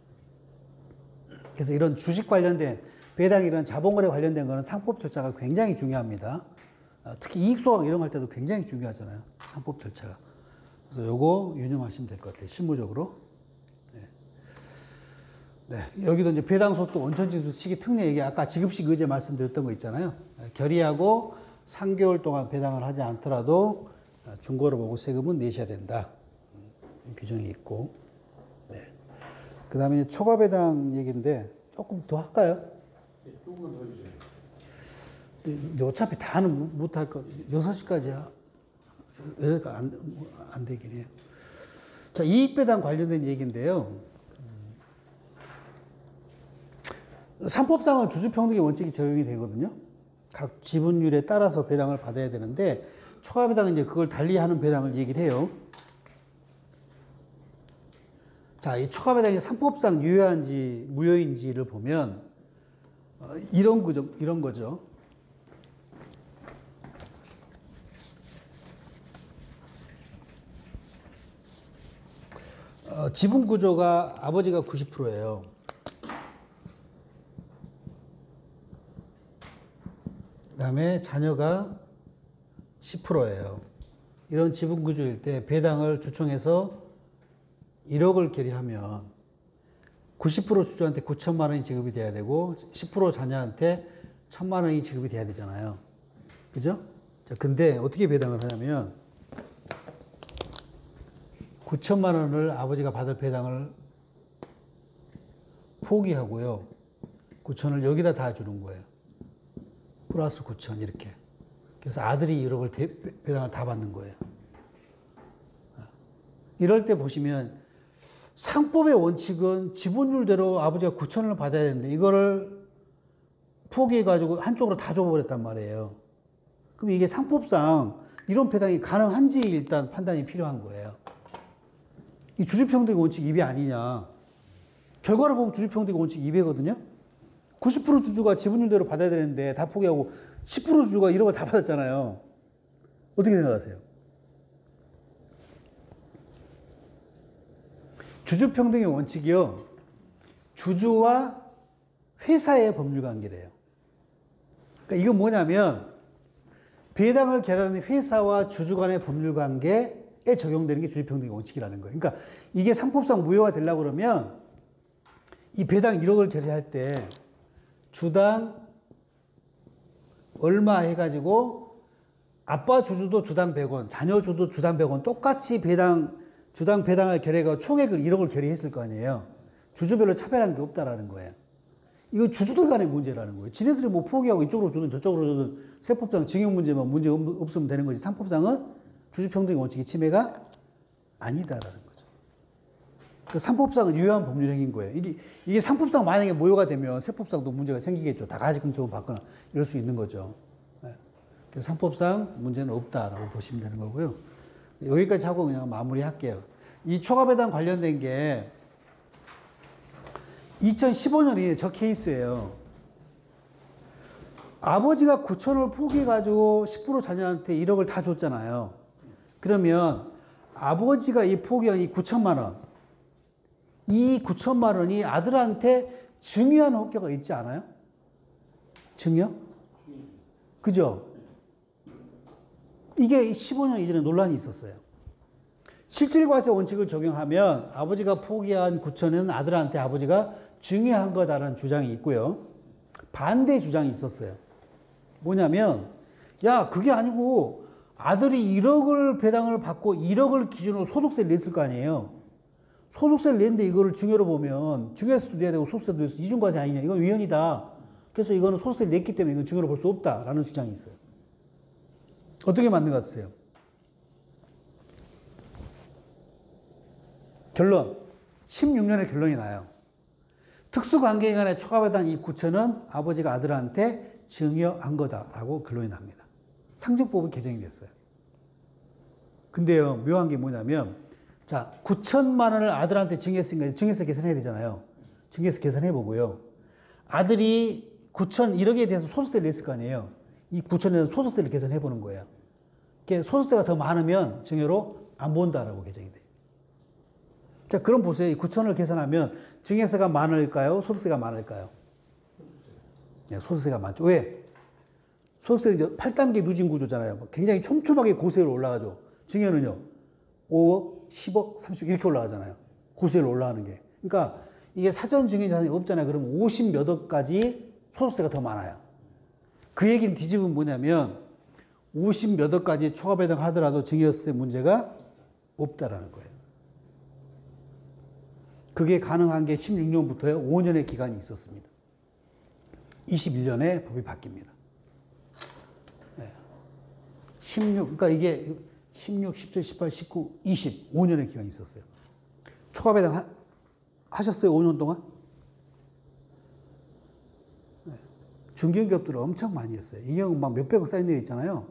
그래서 이런 주식 관련된 배당 이런 자본거래 관련된 거는 상법 절차가 굉장히 중요합니다. 특히 이익소각 이런 거 할 때도 굉장히 중요하잖아요. 상법 절차가. 그래서 요거 유념하시면 될 것 같아요. 실무적으로. 네, 여기도 이제 배당소득 원천징수 시기 특례 얘기 아까 지급식 의제 말씀드렸던 거 있잖아요. 결의하고 3개월 동안 배당을 하지 않더라도 중고로 보고 세금은 내셔야 된다. 규정이 있고. 네. 그 다음에 초과 배당 얘기인데 조금 더 할까요? 네, 조금만 더 해주세요. 근데 어차피 다는 못할 거 6시까지 여기가 안 되긴 해요. 자, 이익배당 관련된 얘기인데요. 상법상은 주주평등의 원칙이 적용이 되거든요. 각 지분율에 따라서 배당을 받아야 되는데 초과 배당은 이제 그걸 달리하는 배당을 얘기를 해요. 자, 이 초과배당이 상법상 유효한지 무효인지를 보면 이런 거죠. 지분 구조가 아버지가 90%예요. 그다음에 자녀가 10%예요. 이런 지분 구조일 때 배당을 주총해서 1억을 결의하면 90% 주주한테 9천만 원이 지급이 돼야 되고 10% 자녀한테 1천만 원이 지급이 돼야 되잖아요. 그죠? 자, 근데 어떻게 배당을 하냐면 9천만 원을 아버지가 받을 배당을 포기하고요. 9천을 여기다 다 주는 거예요. 플러스 9천 이렇게. 그래서 아들이 1억을 배당을 다 받는 거예요. 이럴 때 보시면 상법의 원칙은 지분율대로 아버지가 9천을 받아야 되는데 이거를 포기해가지고 한쪽으로 다 줘버렸단 말이에요. 그럼 이게 상법상 이런 배당이 가능한지 일단 판단이 필요한 거예요. 이 주주평등 원칙 2배 아니냐. 결과를 보면 주주평등 원칙 2배거든요. 90% 주주가 지분율대로 받아야 되는데 다 포기하고 10% 주주가 1억을 다 받았잖아요. 어떻게 생각하세요? 주주평등의 원칙이요. 주주와 회사의 법률관계래요. 그러니까 이건 뭐냐면 배당을 결하는 회사와 주주 간의 법률관계에 적용되는 게 주주평등의 원칙이라는 거예요. 그러니까 이게 상법상 무효가 되려고 그러면 이 배당 1억을 결의할 때 주당 얼마 해가지고 아빠 주주도 주당 100원, 자녀 주도 주당 100원 똑같이 주당 배당을 결의하고 총액을 1억을 결의했을 거 아니에요. 주주별로 차별한 게 없다라는 거예요. 이거 주주들 간의 문제라는 거예요. 지네들이 뭐 포기하고 이쪽으로 주든 저쪽으로 주든 세법상 증여 문제만 문제 없으면 되는 거지. 상법상은 주주평등의 원칙이 침해가 아니다라는 거죠. 그 상법상은 유효한 법률 행위인 거예요. 이게 상법상 만약에 모여가 되면 세법상도 문제가 생기겠죠. 다 가지 긍정을 받거나 이럴 수 있는 거죠. 그래서 상법상 문제는 없다라고 보시면 되는 거고요. 여기까지 하고 그냥 마무리할게요. 이 초과배당 관련된 게 2015년이 저 케이스예요. 아버지가 9천을 포기해가지고 10% 자녀한테 1억을 다 줬잖아요. 그러면 아버지가 이 포기한 이 9천만 원, 이 9천만 원이 아들한테 증여한 효과가 있지 않아요? 증여? 그죠? 이게 15년 이전에 논란이 있었어요. 실질과세 원칙을 적용하면 아버지가 포기한 9천은 아들한테 아버지가 증여한 거다라는 주장이 있고요. 반대 주장이 있었어요. 뭐냐면, 야, 그게 아니고 아들이 1억을 배당을 받고 1억을 기준으로 소득세를 냈을 거 아니에요. 소득세를 냈는데 이거를 증여로 보면 증여세도 내야 되고 소득세도 내서 이중과세 아니냐. 이건 위헌이다. 그래서 이거는 소득세를 냈기 때문에 이건 증여로 볼 수 없다라는 주장이 있어요. 어떻게 맞는 것 같으세요? 결론. 16년에 결론이 나요. 특수관계인간의 초과배당 이 9천은 아버지가 아들한테 증여한 거다라고 결론이 납니다. 상증법이 개정이 됐어요. 근데요, 묘한 게 뭐냐면, 자, 9천만 원을 아들한테 증여했으니까 증여세 계산해야 되잖아요. 증여세 계산해보고요. 아들이 9천 1억에 대해서 소득세를 냈을 거 아니에요. 이 9천에서 소득세를 계산해보는 거예요. 소득세가 더 많으면 증여로 안 본다라고 개정이 돼요. 자, 그럼 보세요. 이 9천을 계산하면 증여세가 많을까요? 소득세가 많을까요? 네, 소득세가 많죠. 왜? 소득세는 이제 8단계 누진 구조잖아요. 굉장히 촘촘하게 고세율로 올라가죠. 증여는요, 5억, 10억, 30억 이렇게 올라가잖아요. 고세율로 올라가는 게. 그러니까 이게 사전 증여 자산이 없잖아요. 그러면 50 몇 억까지 소득세가 더 많아요. 그 얘기는 뒤집으면 뭐냐면 50 몇 억까지 초과배당 하더라도 증여세 문제가 없다라는 거예요. 그게 가능한 게 16년부터요. 5년의 기간이 있었습니다. 21년에 법이 바뀝니다. 네. 그러니까 이게 16, 17, 18, 19, 20, 5년의 기간이 있었어요. 초과배당 하셨어요? 5년 동안? 네. 중견기업들은 엄청 많이 했어요. 이 경우 막 몇백억 쌓인 데 있잖아요.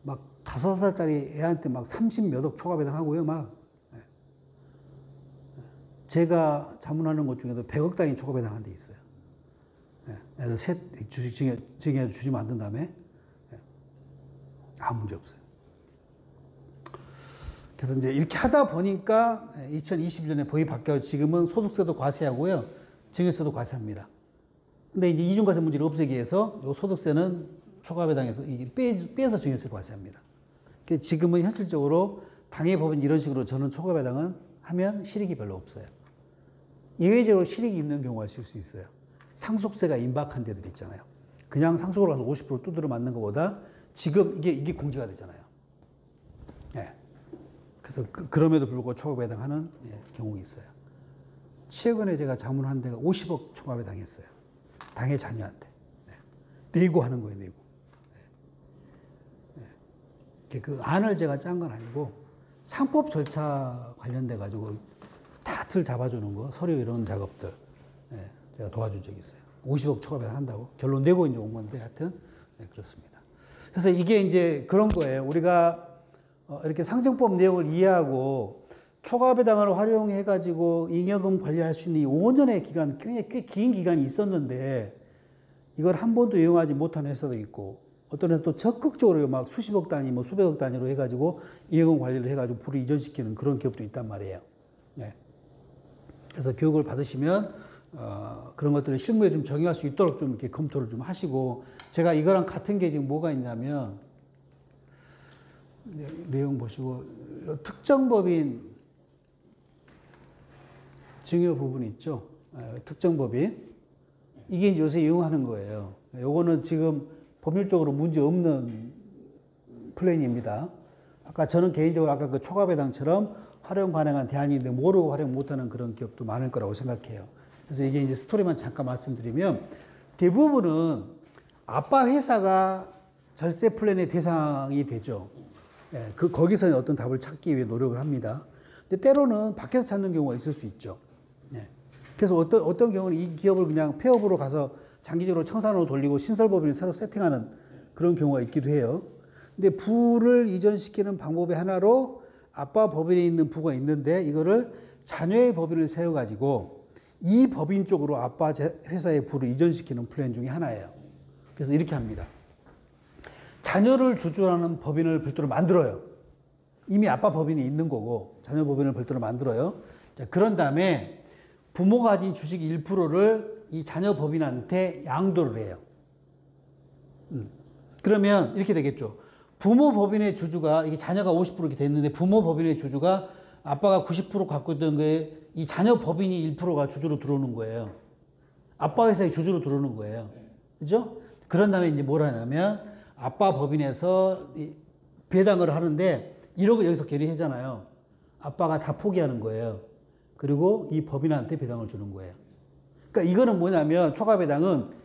막 5살짜리 애한테 막 30 몇 억 초과배당 하고요. 막. 네. 제가 자문하는 것 중에도 100억 단위 초과배당한 데 있어요. 그래서 주식 증여 주시면 안 된 다음에 아무 문제 없어요. 그래서 이제 이렇게 하다 보니까 2021년에 법이 바뀌어 지금은 소득세도 과세하고요, 증여세도 과세합니다. 근데 이제 이중과세 문제를 없애기 위해서 요 소득세는 초과배당에서 빼서 증여세 과세합니다. 지금은 현실적으로 당해법인 이런 식으로 저는 초과배당은 하면 실익이 별로 없어요. 예외적으로 실익이 있는 경우가 있을 수 있어요. 상속세가 임박한 데들 있잖아요. 그냥 상속으로 가서 50% 두드려 맞는 것보다 지금 이게 공제가 되잖아요. 예. 그래서 그럼에도 불구하고 초과배당하는 경우가 있어요. 최근에 제가 자문한 데가 50억 초과배당했어요. 당해 자녀한테. 내고 하는 거예요, 내고. 그 안을 제가 짠 건 아니고 상법 절차 관련돼 가지고 다 틀 잡아주는 거, 서류 이런 작업들 제가 도와준 적이 있어요. 50억 초과배당 한다고 결론 내고 이제 온 건데 하여튼 그렇습니다. 그래서 이게 이제 그런 거예요. 우리가 이렇게 상증법 내용을 이해하고 초과배당을 활용해 가지고 잉여금 관리할 수 있는 이 5년의 기간, 굉장히 꽤 긴 기간이 있었는데 이걸 한 번도 이용하지 못한 회사도 있고 어떤 회사 또 적극적으로 막 수십억 단위, 뭐 수백억 단위로 해가지고 잉여금 관리를 해가지고 부를 이전시키는 그런 기업도 있단 말이에요. 네. 그래서 교육을 받으시면 그런 것들을 실무에 좀 적용할 수 있도록 좀 이렇게 검토를 좀 하시고, 제가 이거랑 같은 게 지금 뭐가 있냐면 내용 보시고 특정법인 증여 부분 있죠. 특정법인 이게 이제 요새 이용하는 거예요. 요거는 지금 법률적으로 문제 없는 플랜입니다. 아까 저는 개인적으로 아까 그 초과배당처럼 활용 가능한 대안이 있는데 모르고 활용 못하는 그런 기업도 많을 거라고 생각해요. 그래서 이게 이제 스토리만 잠깐 말씀드리면 대부분은 아빠 회사가 절세 플랜의 대상이 되죠. 거기서 어떤 답을 찾기 위해 노력을 합니다. 근데 때로는 밖에서 찾는 경우가 있을 수 있죠. 그래서 어떤 경우는 이 기업을 그냥 폐업으로 가서 장기적으로 청산으로 돌리고 신설법인을 새로 세팅하는 그런 경우가 있기도 해요. 근데 부를 이전시키는 방법의 하나로 아빠 법인에 있는 부가 있는데 이거를 자녀의 법인을 세워가지고 이 법인 쪽으로 아빠 회사의 부를 이전시키는 플랜 중에 하나예요. 그래서 이렇게 합니다. 자녀를 주주하는 법인을 별도로 만들어요. 이미 아빠 법인이 있는 거고 자녀 법인을 별도로 만들어요. 자, 그런 다음에 부모가 가진 주식 1%를 이 자녀 법인한테 양도를 해요. 그러면 이렇게 되겠죠. 부모 법인의 주주가, 이게 자녀가 50% 이렇게 됐는데 부모 법인의 주주가 아빠가 90% 갖고 있던 거에 이 자녀 법인이 1%가 주주로 들어오는 거예요. 아빠 회사의 주주로 들어오는 거예요. 그죠? 그런 다음에 이제 뭘 하냐면 아빠 법인에서 배당을 하는데 1억을 여기서 계리하잖아요. 아빠가 다 포기하는 거예요. 그리고 이 법인한테 배당을 주는 거예요. 그러니까 이거는 뭐냐면 초과배당은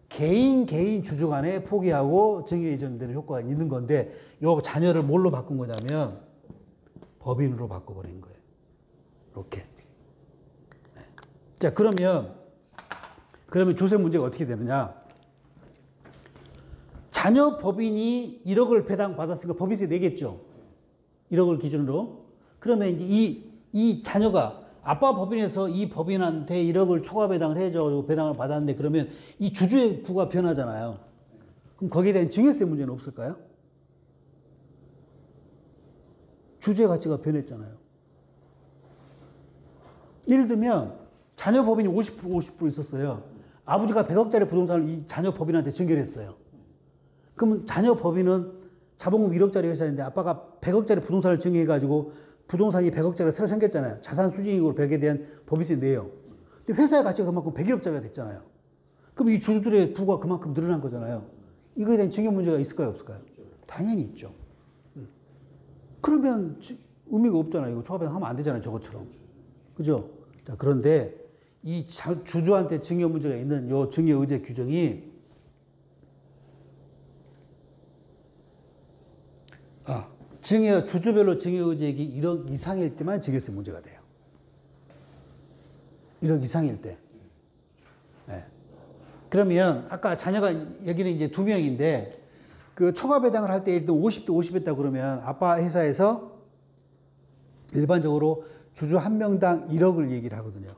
개인 주주 간에 포기하고 증여 이전되는 효과가 있는 건데 요 자녀를 뭘로 바꾼 거냐면 법인으로 바꿔버린 거예요. 이렇게. 자, 그러면 조세 문제가 어떻게 되느냐. 자녀 법인이 1억을 배당 받았으니까 법인세 내겠죠. 1억을 기준으로. 그러면 이제 이 자녀가 아빠 법인에서 이 법인한테 1억을 초과 배당을 해줘가지고 배당을 받았는데 그러면 이 주주의 부가 변하잖아요. 그럼 거기에 대한 증여세 문제는 없을까요? 주주의 가치가 변했잖아요. 예를 들면 자녀 법인이 50% 있었어요. 아버지가 100억짜리 부동산을 이 자녀 법인한테 증여를 했어요. 그러면 자녀 법인은 자본금 1억짜리 회사인데 아빠가 100억짜리 부동산을 증여해가지고 부동산이 100억짜리가 새로 생겼잖아요. 자산 수익으로 100에 대한 법인세 내요. 근데 회사의 가치가 그만큼 101억짜리가 됐잖아요. 그럼 이 주주들의 부가 그만큼 늘어난 거잖아요. 이거에 대한 증여 문제가 있을까요, 없을까요? 당연히 있죠. 그러면 의미가 없잖아요. 이거 초과배당 하면 안 되잖아요, 저것처럼. 그죠? 자, 그런데 이 주주한테 증여 문제가 있는 요 증여 의제 규정이 주주별로 증여 의제액이 1억 이상일 때만 증여세 문제가 돼요. 1억 이상일 때. 네. 그러면 아까 자녀가 여기는 이제 2명인데 그 초과 배당을 할 때 일단 50대 50 했다 그러면 아빠 회사에서 일반적으로 주주 한 명당 1억을 얘기를 하거든요.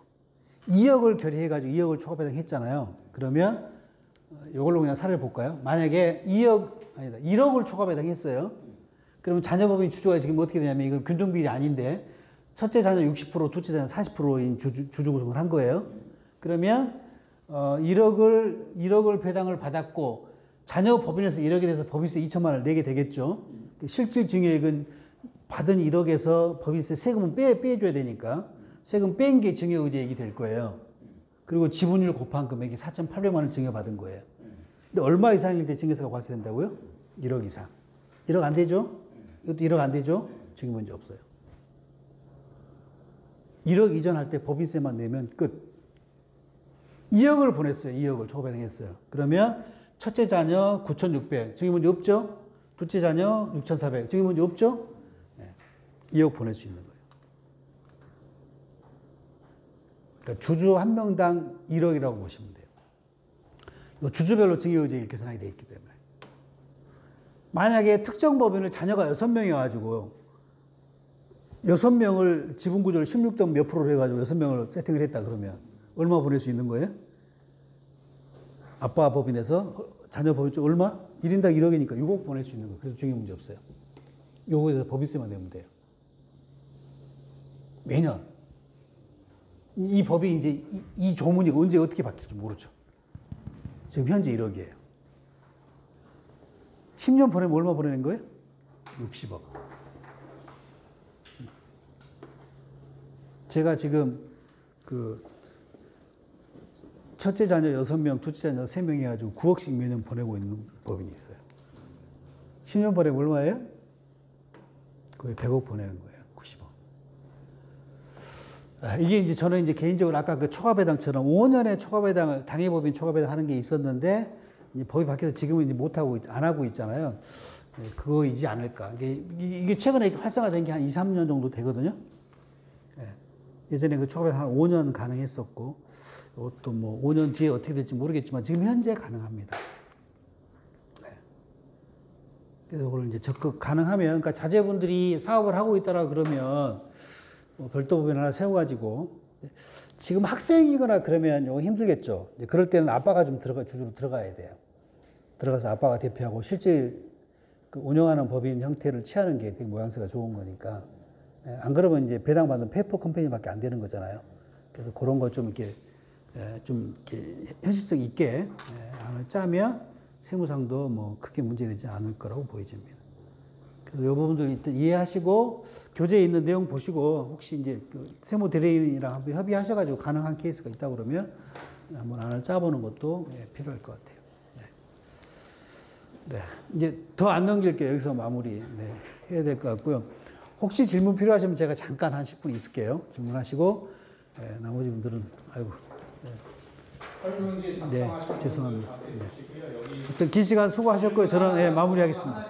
2억을 결의해가지고 2억을 초과배당 했잖아요. 그러면 이걸로 그냥 사례를 볼까요? 만약에 1억을 초과배당 했어요. 그러면 자녀법인 주주가 지금 어떻게 되냐면 이건 균등비율이 아닌데 첫째 자녀 60%, 둘째 자녀 40%인 주주 구성을 한 거예요. 그러면 1억을 배당을 받았고 자녀 법인에서 1억에 대해서 법인세 2천만 원을 내게 되겠죠. 실질 증여액은 받은 1억에서 법인세 세금은 빼줘야 되니까 세금 뺀 게 증여의제액이 될 거예요. 그리고 지분율 곱한 금액이 4,800만 원 증여받은 거예요. 근데 얼마 이상일 때 증여세가 과세된다고요? 1억 이상. 1억 안 되죠? 이것도 1억 안 되죠? 증여 문제 없어요. 1억 이전할 때 법인세만 내면 끝. 2억을 보냈어요. 2억을 초과배당했어요. 그러면 첫째 자녀 9,600. 증여 문제 없죠? 둘째 자녀 6,400. 증여 문제 없죠? 네. 2억 보낼 수 있는 거예요. 그러니까 주주 한 명당 1억이라고 보시면 돼요. 주주별로 증여의제를 계산하게 되어 있기 때문에. 만약에 특정 법인을 자녀가 6명이어가지고 6명을 지분구조를 16점 몇 프로로 해가지고 6명을 세팅을 했다 그러면 얼마 보낼 수 있는 거예요? 아빠 법인에서 자녀 법인 쪽 얼마? 1인당 1억이니까 6억 보낼 수 있는 거예요. 그래서 증여 문제 없어요. 요거에 대해서 법인세만 내면 돼요. 매년. 이 법이 이제 이 조문이 언제 어떻게 바뀔지 모르죠. 지금 현재 1억이에요. 10년 보내면 얼마 보내는 거예요? 60억. 제가 지금 첫째 자녀 6명, 둘째 자녀 3명 해가지고 9억씩 매년 보내고 있는 법인이 있어요. 10년 보내면 얼마예요? 거의 100억 보내는 거예요. 90억. 이게 이제 저는 이제 개인적으로 아까 그 초과배당처럼 5년에 초과배당을, 당해법인 초과배당 하는 게 있었는데, 이제 법이 바뀌어서 지금은 이제 못하고, 안 하고 있잖아요. 그거이지 않을까. 이게 최근에 활성화된 게 한 2, 3년 정도 되거든요. 예전에 그 초과배당 한 5년 가능했었고, 또 뭐 5년 뒤에 어떻게 될지 모르겠지만 지금 현재 가능합니다. 그래서 그걸 이제 적극 가능하면, 그러니까 자제분들이 사업을 하고 있다라 그러면 뭐 별도 법인 하나 세워가지고 지금 학생이거나 그러면 이거 힘들겠죠. 그럴 때는 아빠가 좀 주주로 들어가야 돼요. 들어가서 아빠가 대표하고 실제 그 운영하는 법인 형태를 취하는 게 그 모양새가 좋은 거니까. 안 그러면 이제 배당받는 페이퍼 컴퍼니밖에 안 되는 거잖아요. 그래서 그런 거 좀 이렇게 현실성 있게 안을 짜면 세무상도 뭐 크게 문제되지 않을 거라고 보여집니다. 그래서 이 부분들 일단 이해하시고 교재에 있는 내용 보시고 혹시 이제 그 세무 대리인이랑 한번 협의하셔가지고 가능한 케이스가 있다 그러면 한번 안을 짜보는 것도 필요할 것 같아요. 네, 이제 더 안 넘길게요. 여기서 마무리 해야 될 것 같고요. 혹시 질문 필요하시면 제가 잠깐 한 10분 있을게요. 질문하시고 나머지 분들은 아이고. 네, 죄송합니다. 어떤 긴 시간 수고하셨고요. 저는 마무리하겠습니다.